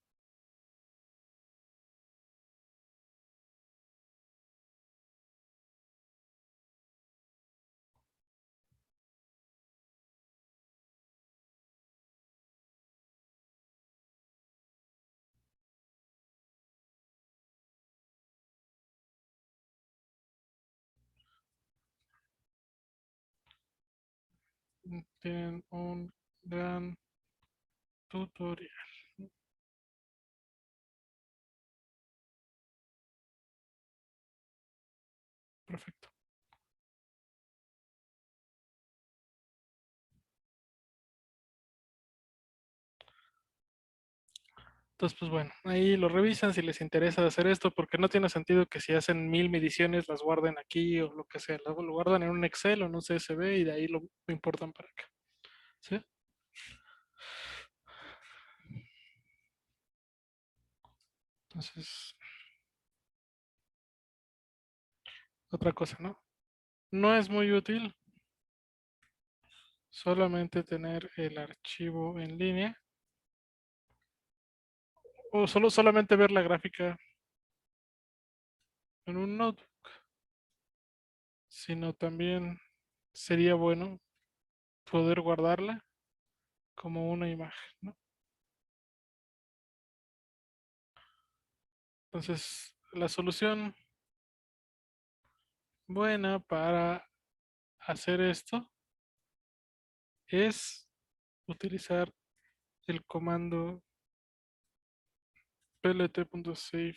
Tienen un gran tutorial. Perfecto. Entonces, pues bueno, ahí lo revisan si les interesa hacer esto, porque no tiene sentido que si hacen 1000 mediciones las guarden aquí o lo que sea. Lo guardan en un Excel o en un CSV y de ahí lo importan para acá. ¿Sí? Entonces, otra cosa, ¿no? No es muy útil solamente tener el archivo en línea o solamente ver la gráfica en un notebook, sino también sería bueno poder guardarla como una imagen, ¿no? Entonces, la solución buena para hacer esto es utilizar el comando plt.savefig.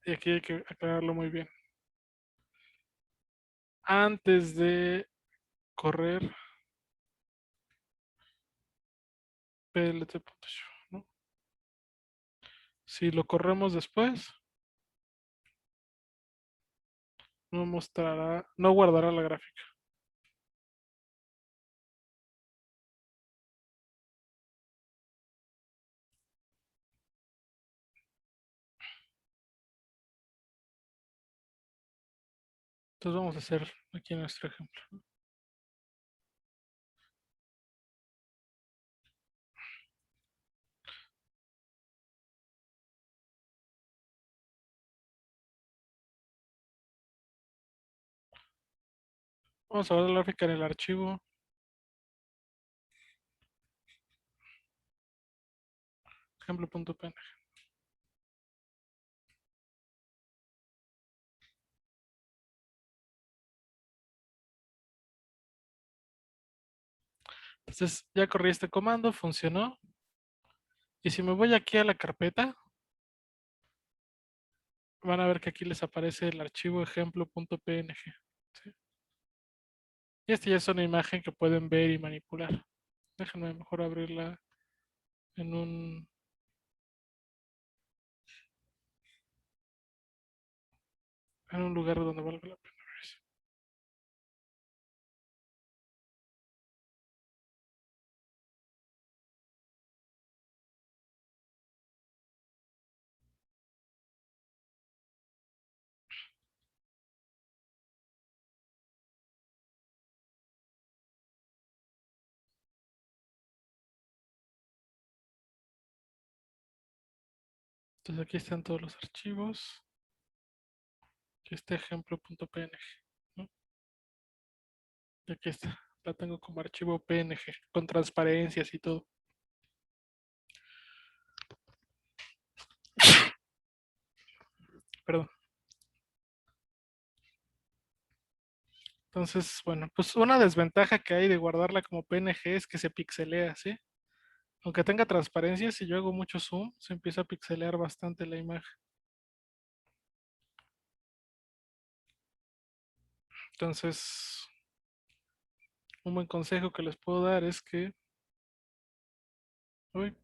Y aquí hay que aclararlo muy bien. Antes de correr plt.show, ¿no? Si lo corremos después, no mostrará, no guardará la gráfica. Entonces vamos a hacer aquí nuestro ejemplo. Vamos a ver la gráfica en el archivo ejemplo.png. Entonces ya corrí este comando, funcionó. Y si me voy aquí a la carpeta, van a ver que aquí les aparece el archivo ejemplo.png. ¿Sí? Y esta ya es una imagen que pueden ver y manipular. Déjenme mejor abrirla en un lugar donde valga la pena ver eso. Entonces aquí están todos los archivos. Aquí está ejemplo.png, ¿no? Y aquí está. La tengo como archivo PNG, con transparencias y todo. Perdón. Entonces, bueno, pues una desventaja que hay de guardarla como PNG es que se pixelea, ¿sí? Aunque tenga transparencia, si yo hago mucho zoom, se empieza a pixelear bastante la imagen. Entonces, un buen consejo que les puedo dar es que uy,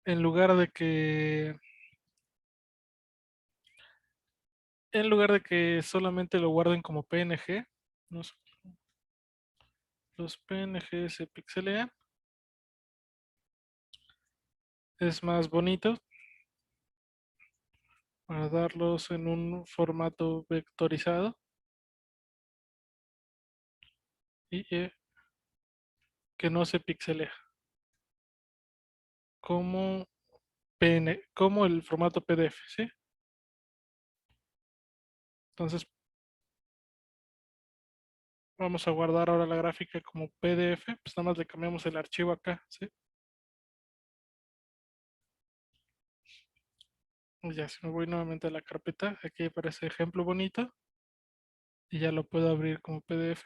en lugar de que solamente lo guarden como PNG, no sé, los PNG se pixelean, es más bonito para darlos en un formato vectorizado y que no se pixelea, como como el formato PDF, ¿sí? Entonces vamos a guardar ahora la gráfica como PDF, pues nada más le cambiamos el archivo acá, ¿sí? Y ya, si me voy nuevamente a la carpeta, aquí aparece ejemplo bonito y ya lo puedo abrir como PDF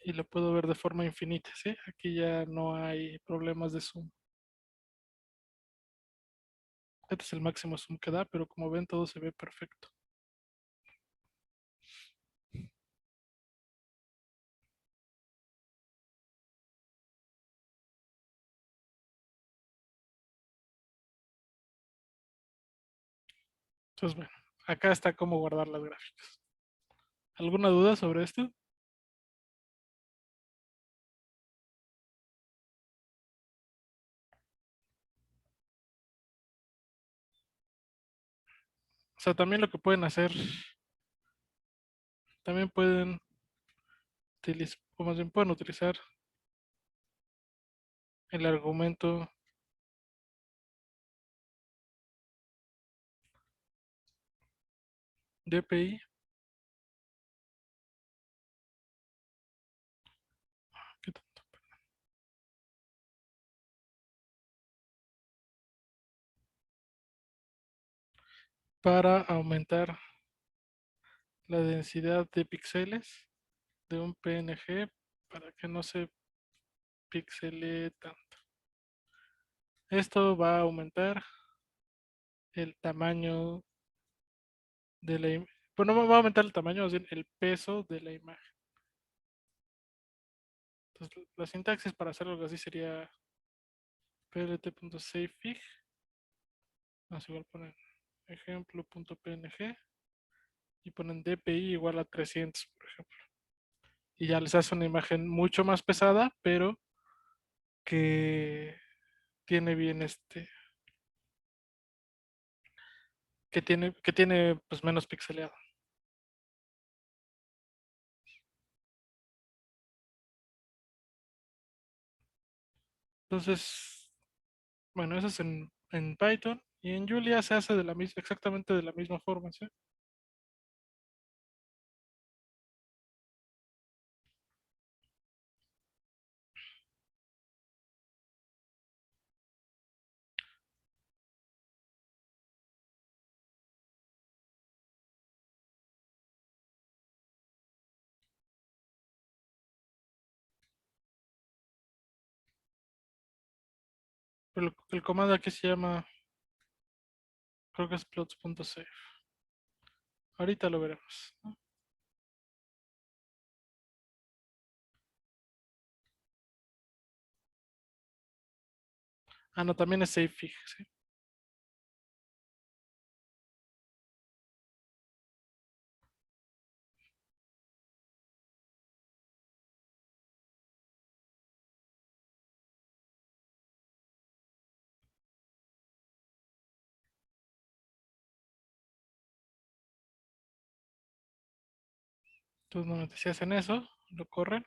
y lo puedo ver de forma infinita, ¿sí? Aquí ya no hay problemas de zoom. Este es el máximo zoom que da, pero como ven todo se ve perfecto. Entonces, bueno, acá está cómo guardar las gráficas. ¿Alguna duda sobre esto? O sea, también lo que pueden hacer, también pueden utilizar, o más bien pueden utilizar el argumento DPI. ¿Qué tanto? Para aumentar la densidad de píxeles de un PNG para que no se pixelee tanto. Esto va a aumentar el tamaño de la imagen. Bueno, no va a aumentar el tamaño, más bien el peso de la imagen. Entonces, la sintaxis para hacer algo así sería plt.savefig. Más igual ponen ejemplo.png y ponen DPI igual a 300, por ejemplo. Y ya les hace una imagen mucho más pesada, pero que tiene bien que tiene pues menos pixeleado. Entonces, bueno, eso es en Python y en Julia se hace de la misma, exactamente de la misma forma, ¿sí? Pero el comando aquí se llama, creo que es plots.save. Ahorita lo veremos, ¿no? Ah, no, también es savefig, ¿sí? Entonces, normalmente si hacen eso, lo corren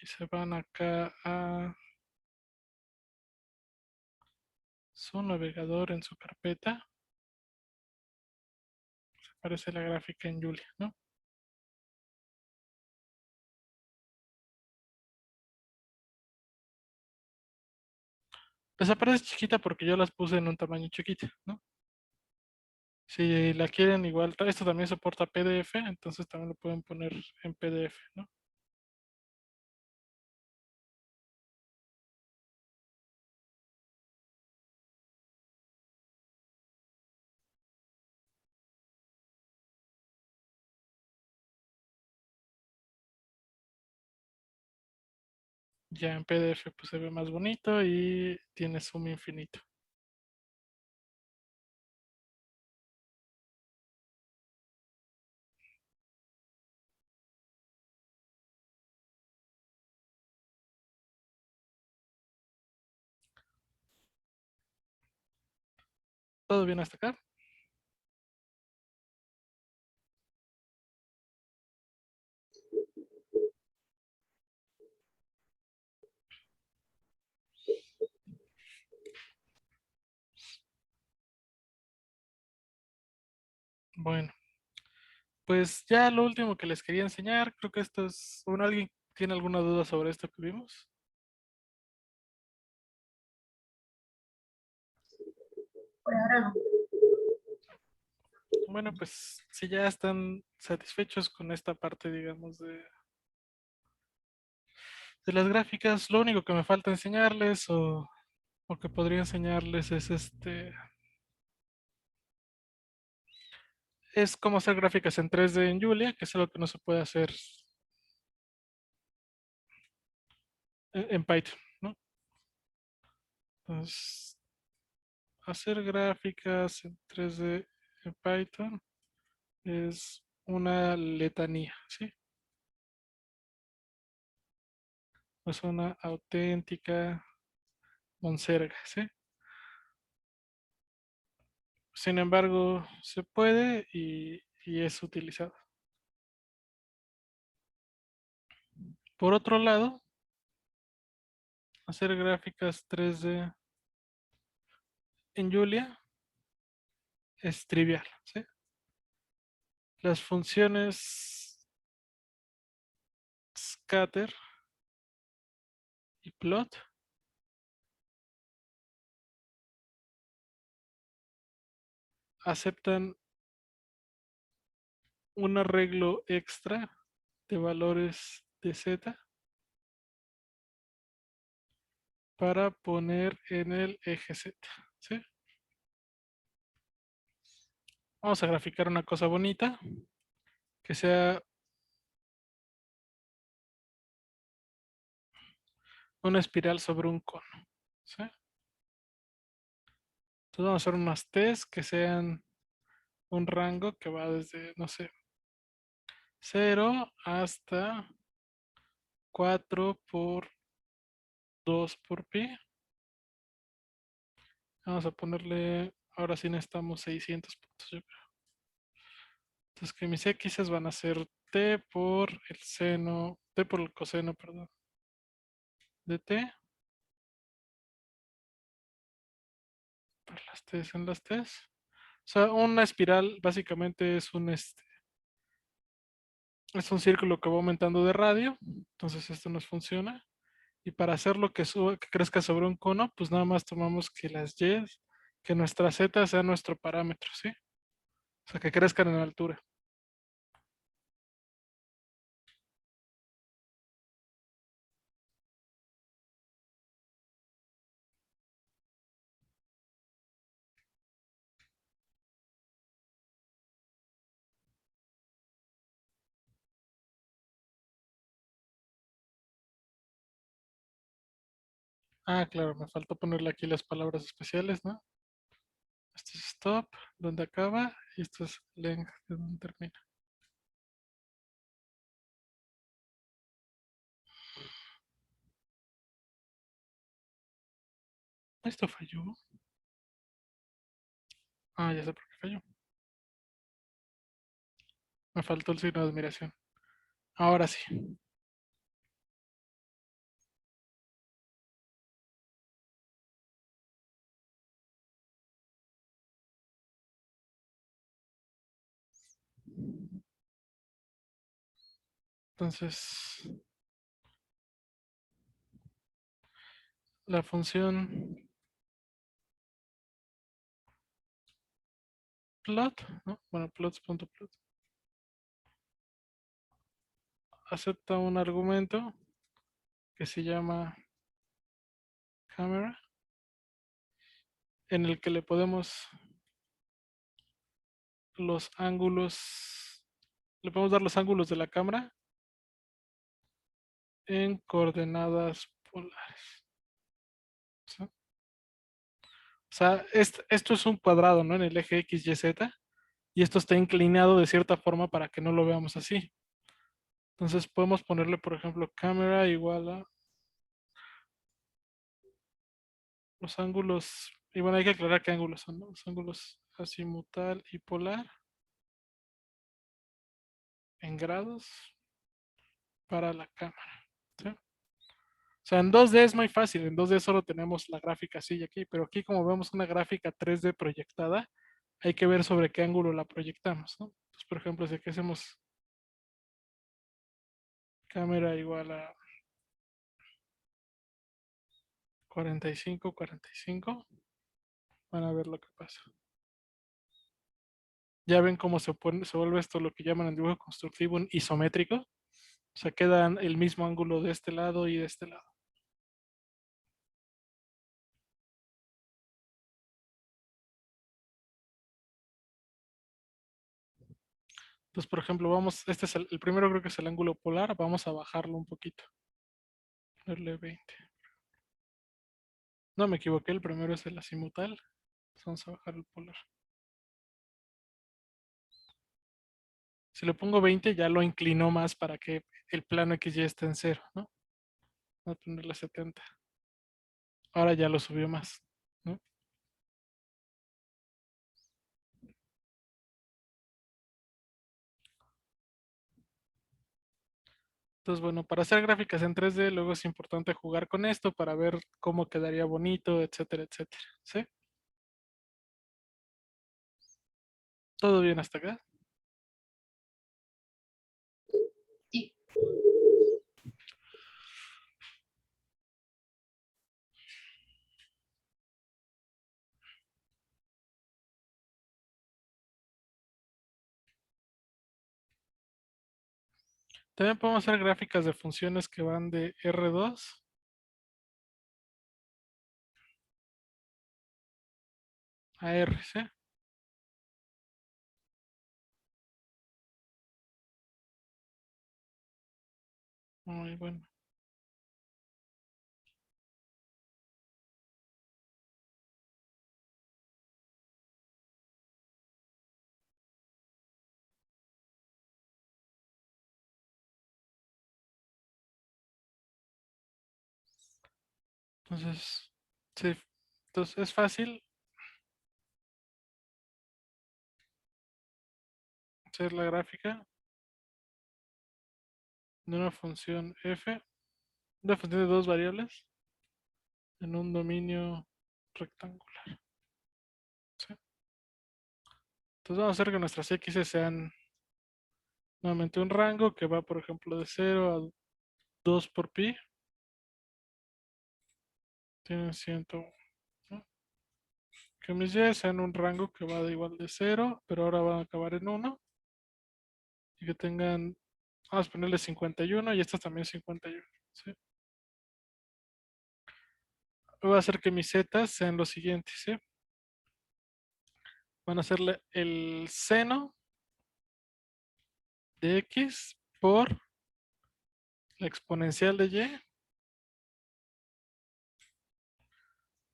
y se van acá a su navegador en su carpeta. Aparece la gráfica en Julia, ¿no? Desaparece chiquita porque yo las puse en un tamaño chiquito, ¿no? Si la quieren igual, esto también soporta PDF, entonces también lo pueden poner en PDF, ¿no? Ya en PDF pues se ve más bonito y tiene zoom infinito. ¿Todo bien hasta acá? Bueno, pues ya lo último que les quería enseñar, creo que esto es, bueno, ¿alguien tiene alguna duda sobre esto que vimos? Por ahora no. Bueno, pues si ya están satisfechos con esta parte, digamos, de las gráficas, lo único que me falta enseñarles o Lo que podría enseñarles es es cómo hacer gráficas en 3D en Julia, que es algo que no se puede hacer en Python, ¿no? Entonces, hacer gráficas en 3D en Python es una letanía, ¿sí? Es una auténtica monserga, ¿sí? Sin embargo, se puede y es utilizado. Por otro lado, hacer gráficas 3D en Julia es trivial, ¿sí? Las funciones scatter y plot aceptan un arreglo extra de valores de z para poner en el eje z, ¿sí? Vamos a graficar una cosa bonita que sea una espiral sobre un cono, ¿sí? Entonces vamos a hacer unas t's que sean un rango que va desde, no sé, 0 hasta 4 por 2 por pi. Vamos a ponerle, ahora sí necesitamos 600 puntos, yo creo. Entonces que mis x van a ser t por el seno, t por el coseno, perdón, de t, para las t's en las t's. O sea, una espiral básicamente es un círculo que va aumentando de radio, entonces esto nos funciona. Y para hacerlo que crezca sobre un cono, pues nada más tomamos que las y, que nuestra z sea nuestro parámetro, ¿sí? O sea, que crezcan en altura. Ah, claro, me faltó ponerle aquí las palabras especiales, ¿no? Esto es stop, donde acaba, y esto es length, de donde termina. Esto falló. Ah, ya sé por qué falló. Me faltó el signo de admiración. Ahora sí. Entonces, la función plot, ¿no? Bueno, plots.plot acepta un argumento que se llama camera, en el que le podemos los ángulos, le podemos dar los ángulos de la cámara en coordenadas polares, ¿sí? O sea, esto es un cuadrado, ¿no? En el eje X, Y, Z, y esto está inclinado de cierta forma para que no lo veamos así. Entonces podemos ponerle, por ejemplo, cámara igual a los ángulos, y bueno, hay que aclarar qué ángulos son, ¿no? Los ángulos azimutal y polar en grados para la cámara, ¿sí? O sea, en 2D es muy fácil, en 2D solo tenemos la gráfica así y aquí, pero aquí como vemos una gráfica 3D proyectada, hay que ver sobre qué ángulo la proyectamos, ¿no? Entonces, por ejemplo, si aquí hacemos cámara igual a 45, 45, van a ver lo que pasa. Ya ven cómo se vuelve esto lo que llaman en dibujo constructivo un isométrico. O sea, quedan el mismo ángulo de este lado y de este lado. Entonces, por ejemplo, vamos, este es el primero, creo que es el ángulo polar, vamos a bajarlo un poquito. Darle 20. No me equivoqué, el primero es el azimutal. Entonces vamos a bajar el polar. Si le pongo 20, ya lo inclinó más para que el plano XY esté en 0, ¿no? Voy a ponerle 70. Ahora ya lo subió más, ¿no? Entonces, bueno, para hacer gráficas en 3D, luego es importante jugar con esto para ver cómo quedaría bonito, etcétera, etcétera. ¿Sí? ¿Todo bien hasta acá? Sí. También podemos hacer gráficas de funciones que van de R2 a R, ¿sí? Muy bueno. Entonces, sí. Entonces es fácil hacer la gráfica de una función f, una función de dos variables en un dominio rectangular. ¿Sí? Entonces vamos a hacer que nuestras x sean nuevamente un rango que va, por ejemplo, de 0 a 2 por pi. Tienen 101. ¿No? Que mis y sean un rango que va de igual de 0, pero ahora van a acabar en 1. Y que tengan, vamos a ponerle 51 y estas también 51. ¿Sí? Voy a hacer que mis z sean los siguientes. ¿Sí? Van a hacerle el seno de x por la exponencial de y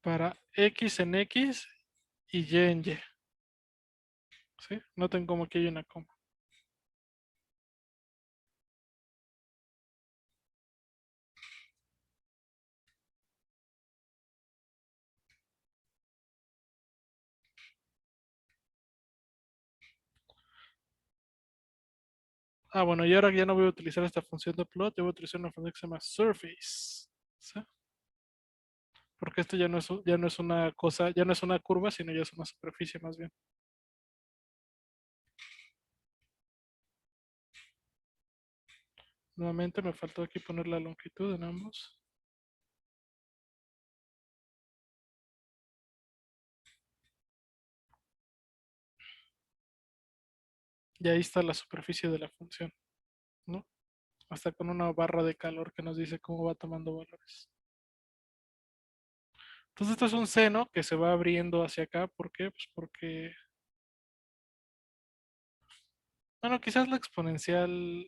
para x en x y en y. ¿Sí? Noten como que hay una coma. Ah, bueno, y ahora ya no voy a utilizar esta función de plot, yo voy a utilizar una función que se llama surface. ¿Sí? Porque esto ya no es una cosa, ya no es una curva, sino ya es una superficie más bien. Nuevamente me faltó aquí poner la longitud en ambos. Y ahí está la superficie de la función, ¿no? Hasta con una barra de calor que nos dice cómo va tomando valores. Entonces esto es un seno que se va abriendo hacia acá. ¿Por qué? Pues porque, bueno, quizás la exponencial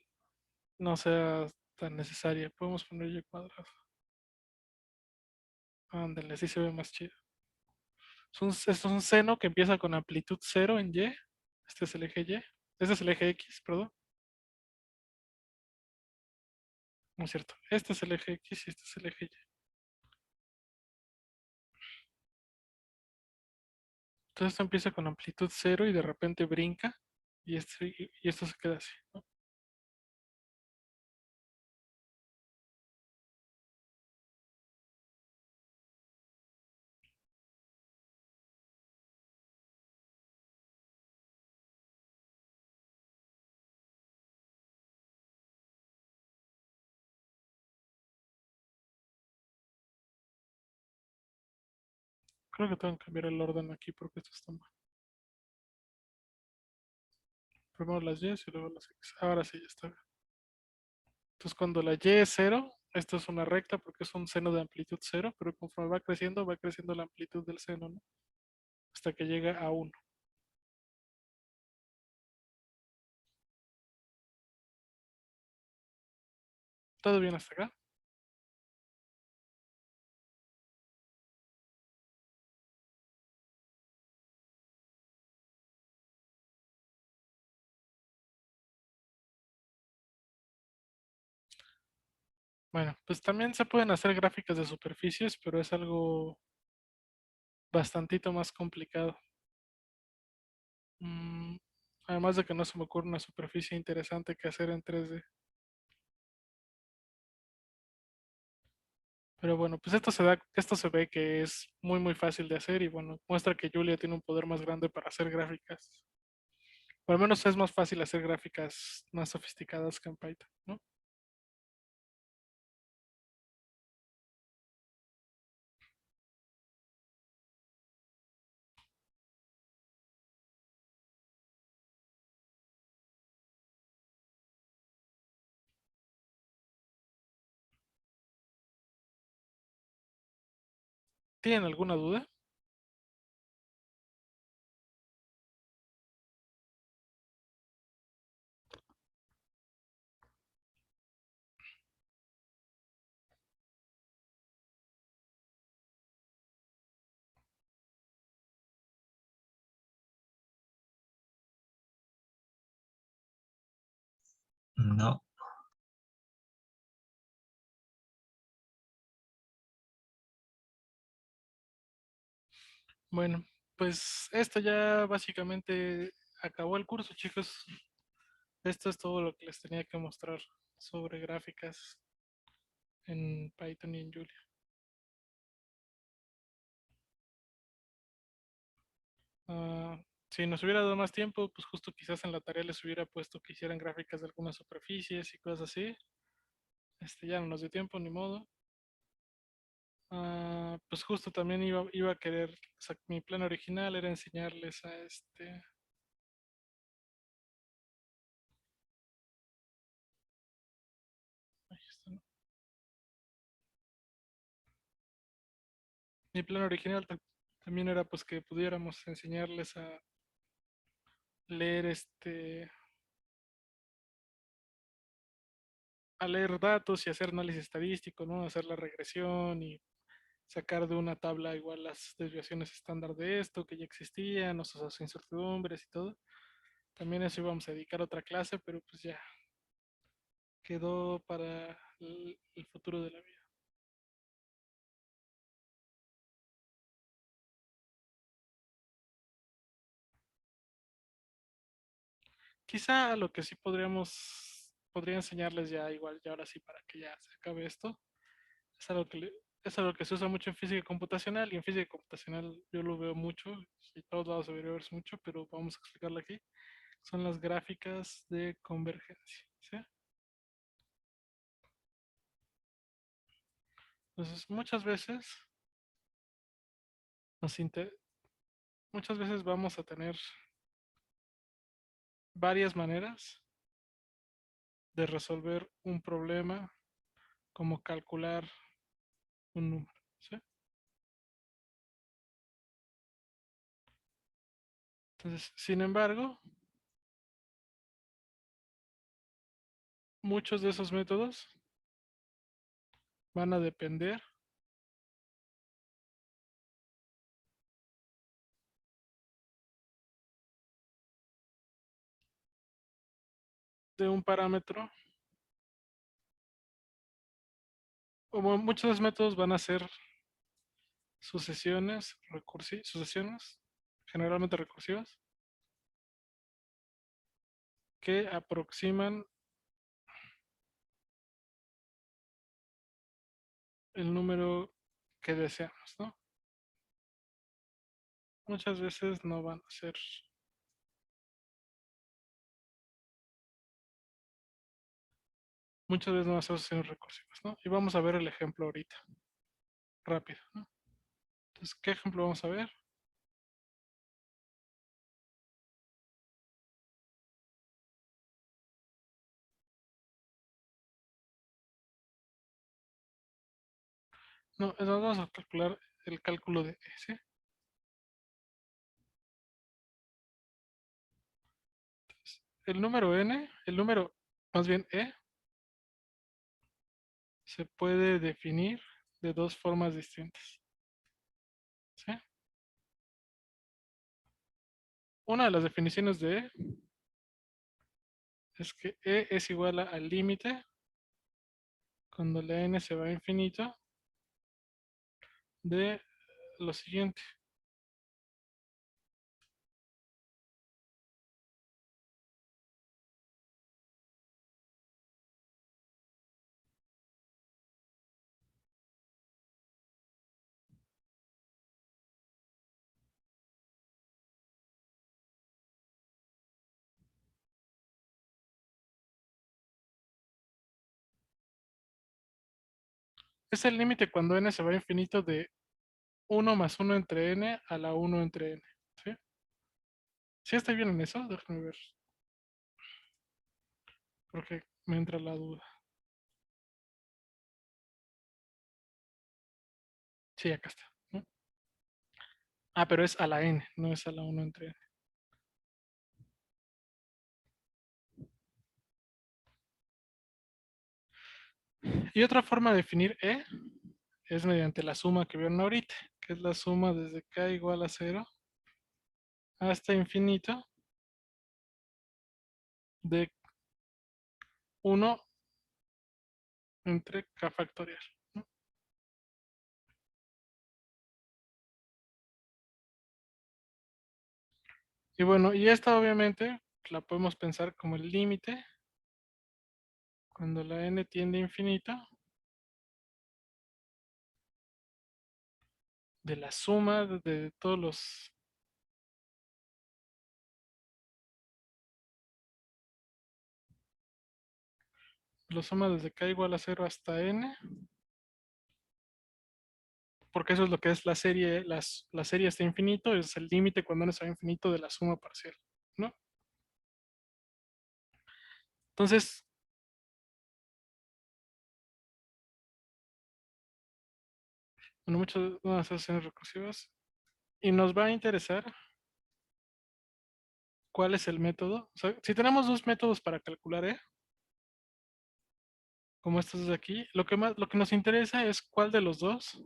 no sea tan necesaria. Podemos poner y cuadrado. Ándale, así se ve más chido. Esto es un seno que empieza con amplitud 0 en y. Este es el eje y. Este es el eje x, perdón. No es cierto. Este es el eje x y este es el eje y. Entonces esto empieza con amplitud 0 y de repente brinca y esto se queda así, ¿no? Creo que tengo que cambiar el orden aquí porque esto está mal. Primero las y y luego las x. Ahora sí, ya está bien. Entonces cuando la y es 0, esto es una recta porque es un seno de amplitud 0, pero conforme va creciendo la amplitud del seno, ¿no? Hasta que llega a 1. ¿Todo bien hasta acá? Bueno, pues también se pueden hacer gráficas de superficies, pero es algo bastantito más complicado. Mm, Además de que no se me ocurre una superficie interesante que hacer en 3D. Pero bueno, pues esto se ve que es muy fácil de hacer y bueno, muestra que Julia tiene un poder más grande para hacer gráficas. O al menos es más fácil hacer gráficas más sofisticadas que en Python, ¿no? ¿Tienen alguna duda? No. Bueno, pues esto ya básicamente acabó el curso, chicos. Esto es todo lo que les tenía que mostrar sobre gráficas en Python y en Julia. Ah, si nos hubiera dado más tiempo, pues justo quizás en la tarea les hubiera puesto que hicieran gráficas de algunas superficies y cosas así. Ya no nos dio tiempo, ni modo. Pues justo también iba a querer, o sea, mi plan original era enseñarles a ahí está, ¿no? Mi plan original también era pues que pudiéramos enseñarles a leer a leer datos y hacer análisis estadístico, ¿no? Hacer la regresión y sacar de una tabla igual las desviaciones estándar de esto que ya existían, sus incertidumbres y todo. También eso íbamos a dedicar otra clase, pero pues ya quedó para el futuro de la vida. Quizá lo que sí podría enseñarles ya igual, ya ahora sí para que ya se acabe esto, es algo es algo que se usa mucho en física computacional y en física computacional yo lo veo mucho y todos lados debería verse mucho, pero vamos a explicarlo aquí. Son las gráficas de convergencia, ¿sí? Entonces, nos inter- muchas veces vamos a tener varias maneras de resolver un problema como calcular un número, ¿sí? Entonces, sin embargo, muchos de esos métodos van a depender de un parámetro, o bueno, muchos de esos métodos van a ser sucesiones generalmente recursivas, que aproximan el número que deseamos, ¿no? Muchas veces no van a ser, muchas veces no van a ser sucesiones recursivas, ¿no? Y vamos a ver el ejemplo ahorita, rápido, ¿no? Entonces, ¿qué ejemplo vamos a ver? No, vamos a calcular el cálculo de E, ¿sí? El número n, el número, más bien E, se puede definir de dos formas distintas. ¿Sí? Una de las definiciones de E es que E es igual al límite cuando la n se va a infinito de lo siguiente. Es el límite cuando n se va a infinito de 1 más 1 entre n a la 1 entre n. ¿Sí? ¿Sí estoy bien en eso? Déjame ver. Porque me entra la duda. Sí, acá está. ¿No? Ah, pero es a la n, no es a la 1 entre n. Y otra forma de definir E es mediante la suma que vieron ahorita, que es la suma desde k igual a 0 hasta infinito de 1 entre k factorial. ¿No? Y bueno, y esta obviamente la podemos pensar como el límite cuando la n tiende a infinito de la suma de todos los suma desde k igual a 0 hasta n, porque eso es lo que es la serie, la serie hasta infinito, es el límite cuando n está a infinito de la suma parcial, ¿no? Entonces, bueno, muchas asociaciones recursivas, y nos va a interesar cuál es el método. O sea, si tenemos dos métodos para calcular E, como estos de aquí, lo que nos interesa es cuál de los dos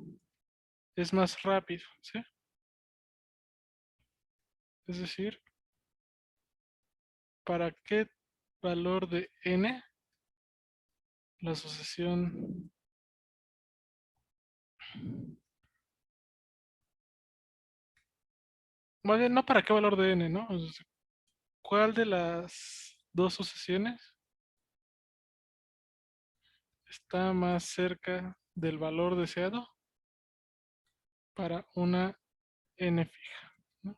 es más rápido, ¿sí? Es decir, para qué valor de n la asociación más bien, no para qué valor de n, ¿no? O sea, ¿cuál de las dos sucesiones está más cerca del valor deseado para una n fija? ¿No?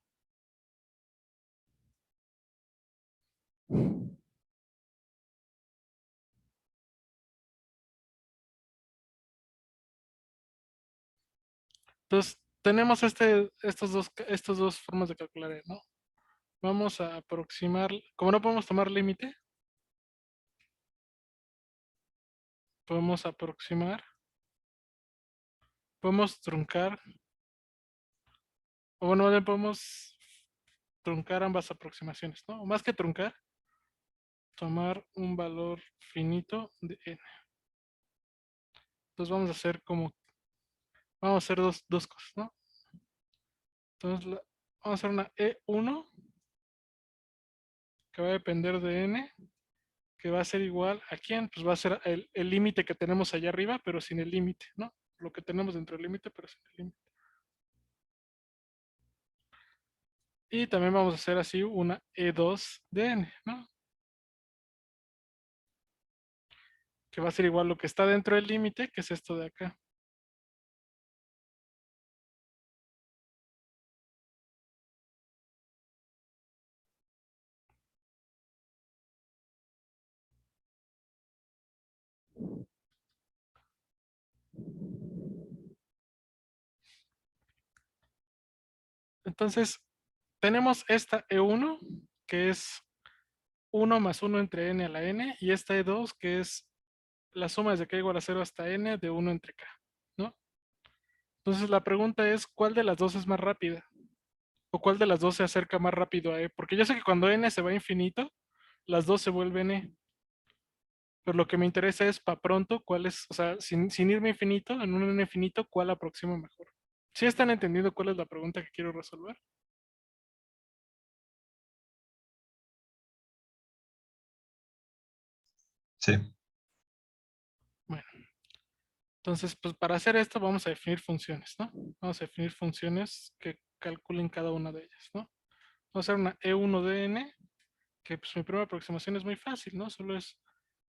Entonces, tenemos estas dos formas de calcular E, ¿no? Vamos a aproximar, como no podemos tomar límite, podemos aproximar, podemos truncar, o bueno, ya podemos truncar ambas aproximaciones, ¿no? O más que truncar, tomar un valor finito de n. Entonces vamos a hacer dos cosas, ¿no? Entonces vamos a hacer una E1 que va a depender de n, que va a ser igual a quién, pues va a ser el límite que tenemos allá arriba, pero sin el límite, ¿no? Lo que tenemos dentro del límite, pero sin el límite. Y también vamos a hacer así una E2 de n, ¿no? Que va a ser igual lo que está dentro del límite, que es esto de acá. Entonces, tenemos esta E1, que es 1 más 1 entre n a la n, y esta E2, que es la suma desde k igual a 0 hasta n de 1 entre k, ¿no? Entonces, la pregunta es, ¿cuál de las dos es más rápida? ¿O cuál de las dos se acerca más rápido a E? Porque yo sé que cuando n se va a infinito, las dos se vuelven E. Pero lo que me interesa es para pronto cuál es, o sea, sin irme infinito, en un n infinito, cuál aproxima mejor. ¿Sí están entendiendo cuál es la pregunta que quiero resolver? Sí, Bueno, entonces, pues para hacer esto vamos a definir funciones, ¿no? Vamos a definir funciones que calculen cada una de ellas, ¿no? Vamos a hacer una E1 de n, que pues mi primera aproximación es muy fácil, ¿no? Solo es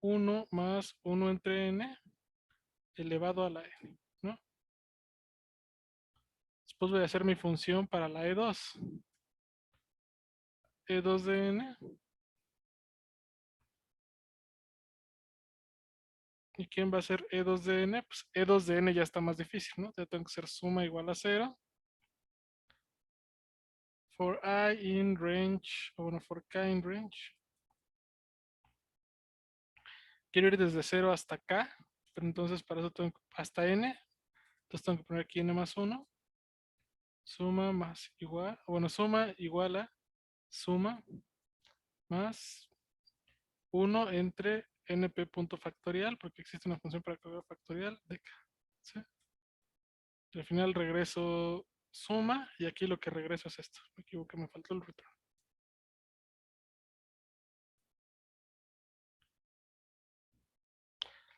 1 más 1 entre n elevado a la n, ¿no? Después voy a hacer mi función para la E2. E2 de n. ¿Y quién va a ser E2 de n? Pues E2 de n ya está más difícil, ¿no? Ya tengo que hacer suma igual a 0. For I in range, o bueno, for k in range. Quiero ir desde 0 hasta k, pero entonces para eso tengo hasta n. Entonces tengo que poner aquí n más 1. Suma más igual, bueno, suma igual a suma más 1 entre np punto factorial, porque existe una función para calcular factorial de k. ¿Sí? Y al final regreso suma, y aquí lo que regreso es esto. Me equivoqué, me faltó el return.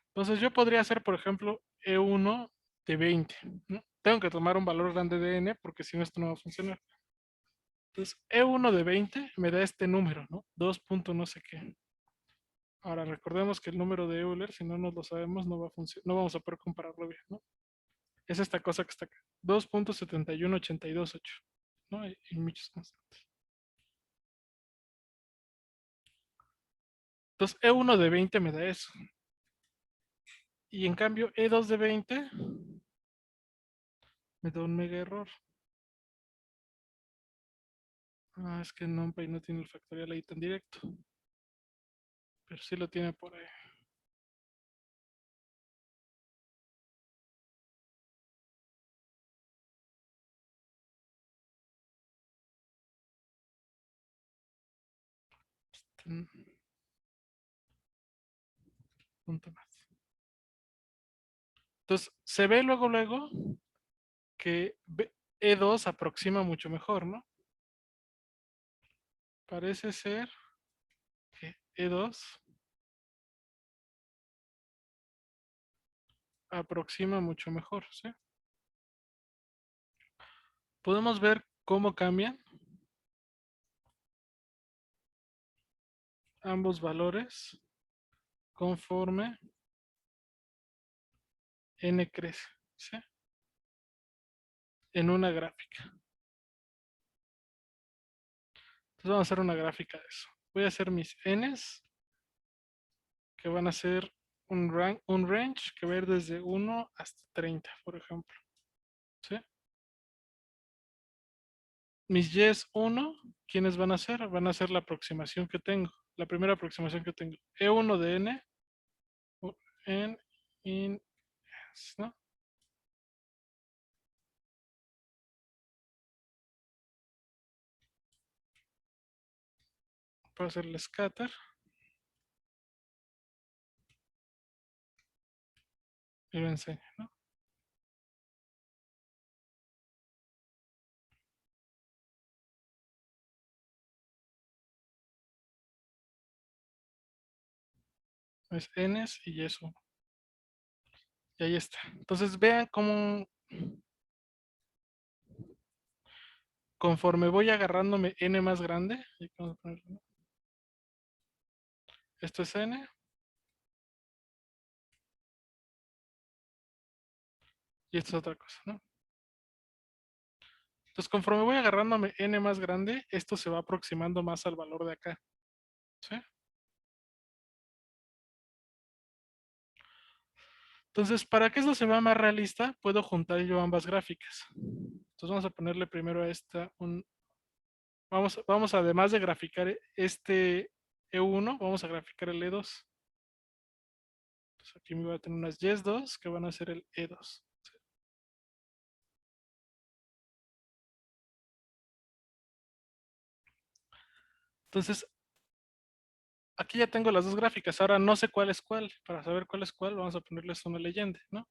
Entonces yo podría hacer, por ejemplo, E1 de 20, ¿no? Tengo que tomar un valor grande de n, porque si no esto no va a funcionar. Entonces, E1 de 20 me da este número, ¿no? 2 punto no sé qué. Ahora recordemos que el número de Euler, si no nos lo sabemos, no va a funcionar, no vamos a poder compararlo bien, ¿no? Es esta cosa que está acá. 2.71828, ¿no? Y muchos constantes. Entonces, E1 de 20 me da eso. Y en cambio, E2 de 20 me da un mega error. Ah, es que NumPy no tiene el factorial ahí tan directo. Pero sí lo tiene por ahí. Un punto más. Entonces, se ve luego que E2 aproxima mucho mejor, ¿no? Parece ser que E2 aproxima mucho mejor, ¿sí? Podemos ver cómo cambian ambos valores conforme n crece, ¿sí? En una gráfica. Entonces vamos a hacer una gráfica de eso. Voy a hacer mis n's, que van a ser un range que va a ir desde 1 hasta 30, por ejemplo. ¿Sí? Mis Y's 1, ¿quiénes van a ser? Van a ser la aproximación que tengo. La primera aproximación que tengo. E1 de n, n in s, ¿no? Puedo hacer el scatter. Y lo enseño, ¿no? Es n's y es 1. Y ahí está. Entonces vean cómo conforme voy agarrándome n más grande, esto es n, y esto es otra cosa, ¿no? Entonces conforme voy agarrándome n más grande, esto se va aproximando más al valor de acá. ¿Sí? Entonces, para que esto se vea más realista, puedo juntar yo ambas gráficas. Entonces vamos a ponerle primero a esta vamos además de graficar este E1, vamos a graficar el E2. Entonces aquí me voy a tener unas Y2 que van a ser el E2. Entonces, aquí ya tengo las dos gráficas. Ahora no sé cuál es cuál. Para saber cuál es cuál, vamos a ponerles una leyenda, ¿no?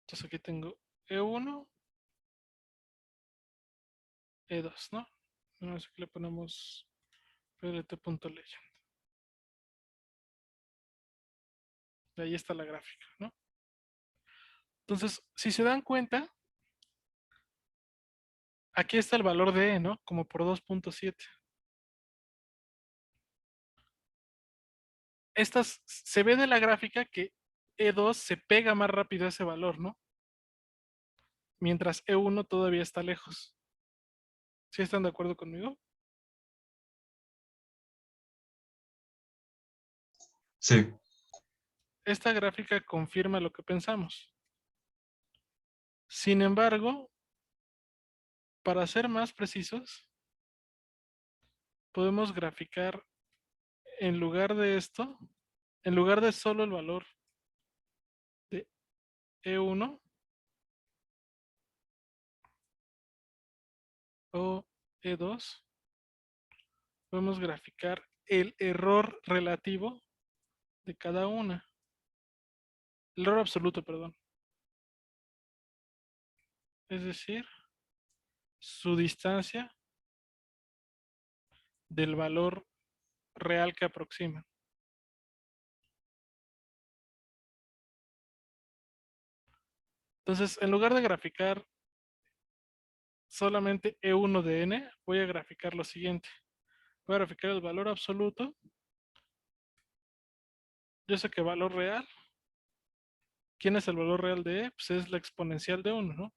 Entonces aquí tengo E1, E2, ¿no? Entonces aquí le ponemos plt.legend. Y ahí está la gráfica, ¿no? Entonces, si se dan cuenta, aquí está el valor de E, ¿no? Como por 2.7. Se ve de la gráfica que E2 se pega más rápido a ese valor, ¿no? Mientras E1 todavía está lejos. ¿Sí están de acuerdo conmigo? Sí, Esta gráfica confirma lo que pensamos. Sin embargo, para ser más precisos, podemos graficar en lugar de esto, en lugar de solo el valor de E1 o E2, podemos graficar el error relativo de cada una. El error absoluto, perdón. Es decir, su distancia del valor real que aproxima. Entonces, en lugar de graficar solamente E1 de n, voy a graficar lo siguiente. Voy a graficar el valor absoluto. Yo sé que valor real. ¿Quién es el valor real de E? Pues es la exponencial de 1, ¿no?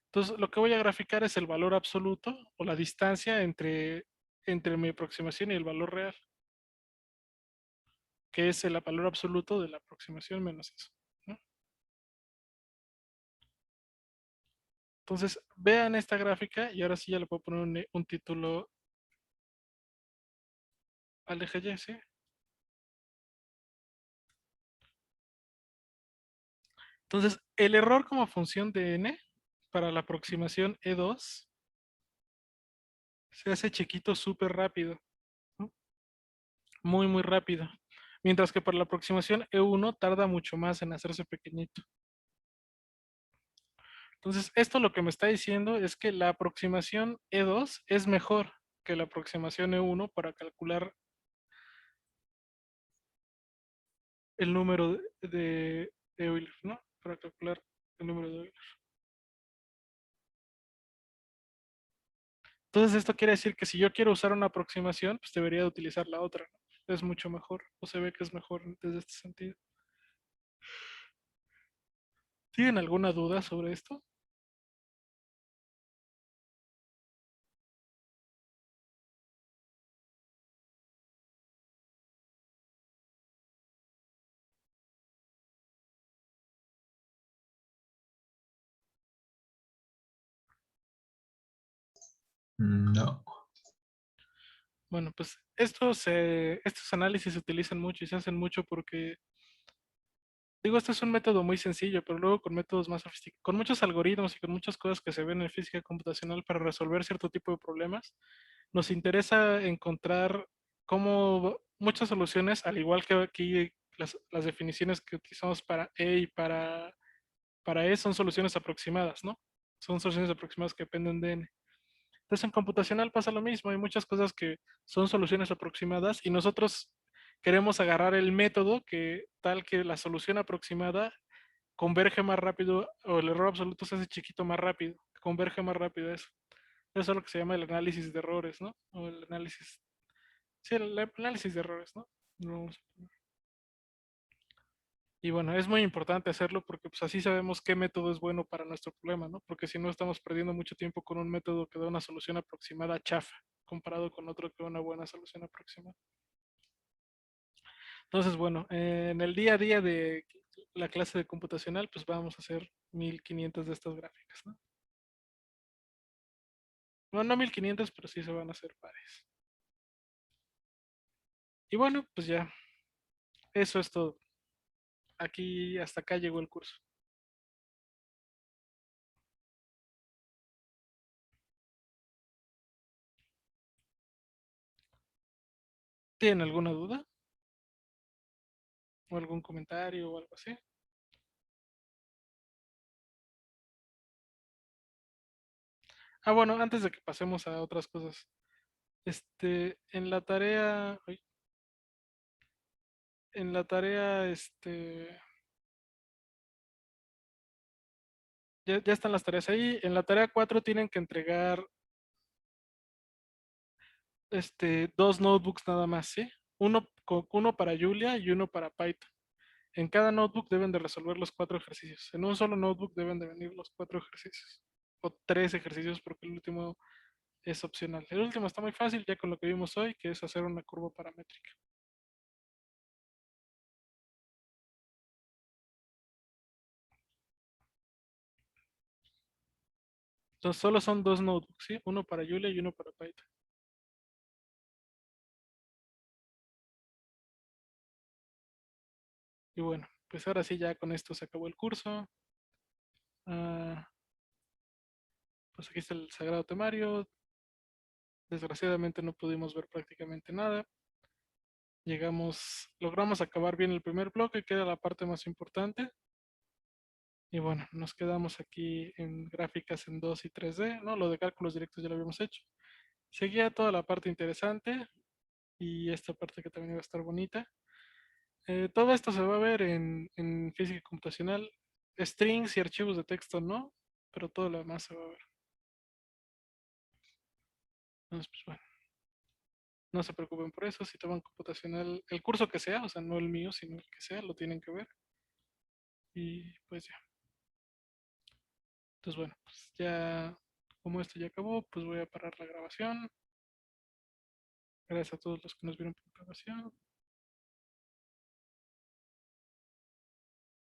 Entonces, lo que voy a graficar es el valor absoluto o la distancia entre mi aproximación y el valor real, que es el valor absoluto de la aproximación menos eso, ¿no? Entonces, vean esta gráfica y ahora sí ya le puedo poner un título al eje Y, ¿sí? Entonces, el error como función de n para la aproximación E2 se hace chiquito súper rápido, ¿no? Muy, muy rápido. Mientras que para la aproximación E1 tarda mucho más en hacerse pequeñito. Entonces, esto lo que me está diciendo es que la aproximación E2 es mejor que la aproximación E1 para calcular el número de Euler, ¿no? Para calcular el número de Euler. Entonces, esto quiere decir que si yo quiero usar una aproximación, pues debería de utilizar la otra, ¿no? Es mucho mejor, o se ve que es mejor desde este sentido. ¿Tienen alguna duda sobre esto? no. Bueno, pues estos análisis se utilizan mucho y se hacen mucho porque, digo, este es un método muy sencillo, pero luego con métodos más sofisticados, con muchos algoritmos y con muchas cosas que se ven en física computacional para resolver cierto tipo de problemas, nos interesa encontrar cómo muchas soluciones, al igual que aquí las definiciones que utilizamos para E y para E son soluciones aproximadas, ¿no? Son soluciones aproximadas que dependen de N. Entonces en computacional pasa lo mismo, hay muchas cosas que son soluciones aproximadas y nosotros queremos agarrar el método que tal que la solución aproximada converge más rápido o el error absoluto se hace chiquito más rápido, converge más rápido a eso. Eso es lo que se llama el análisis de errores, ¿no? O el análisis, sí, el análisis de errores, ¿no? Y bueno, es muy importante hacerlo porque pues así sabemos qué método es bueno para nuestro problema, ¿no? Porque si no estamos perdiendo mucho tiempo con un método que da una solución aproximada chafa, comparado con otro que da una buena solución aproximada. Entonces, bueno, en el día a día de la clase de computacional, pues vamos a hacer 1500 de estas gráficas, ¿no? Bueno, no 1500, pero sí se van a hacer pares. Y bueno, pues ya, eso es todo. Aquí, hasta acá llegó el curso. ¿Tienen alguna duda? ¿O algún comentario o algo así? Ah, bueno, antes de que pasemos a otras cosas. En la tarea, ay, en la tarea, ya están las tareas ahí. En la tarea 4 tienen que entregar, dos notebooks nada más, ¿sí? Uno para Julia y uno para Python. En cada notebook deben de resolver los 4 ejercicios. En un solo notebook deben de venir los 4 ejercicios. O 3 ejercicios porque el último es opcional. El último está muy fácil ya con lo que vimos hoy, que es hacer una curva paramétrica. Entonces solo son 2 notebooks, ¿sí? Uno para Julia y uno para Python. Y bueno, pues ahora sí ya con esto se acabó el curso. Ah, pues aquí está el sagrado temario. Desgraciadamente no pudimos ver prácticamente nada. Logramos acabar bien el primer bloque, que era la parte más importante. Y bueno, nos quedamos aquí en gráficas en 2 y 3D, ¿no? Lo de cálculos directos ya lo habíamos hecho. Seguía toda la parte interesante y esta parte que también iba a estar bonita. Todo esto se va a ver en física computacional. Strings y archivos de texto no, pero todo lo demás se va a ver. Entonces, pues bueno, no se preocupen por eso. Si toman computacional, el curso que sea, o sea, no el mío, sino el que sea, lo tienen que ver. Y pues ya. Entonces, bueno, pues ya, como esto ya acabó, pues voy a parar la grabación. Gracias a todos los que nos vieron por grabación.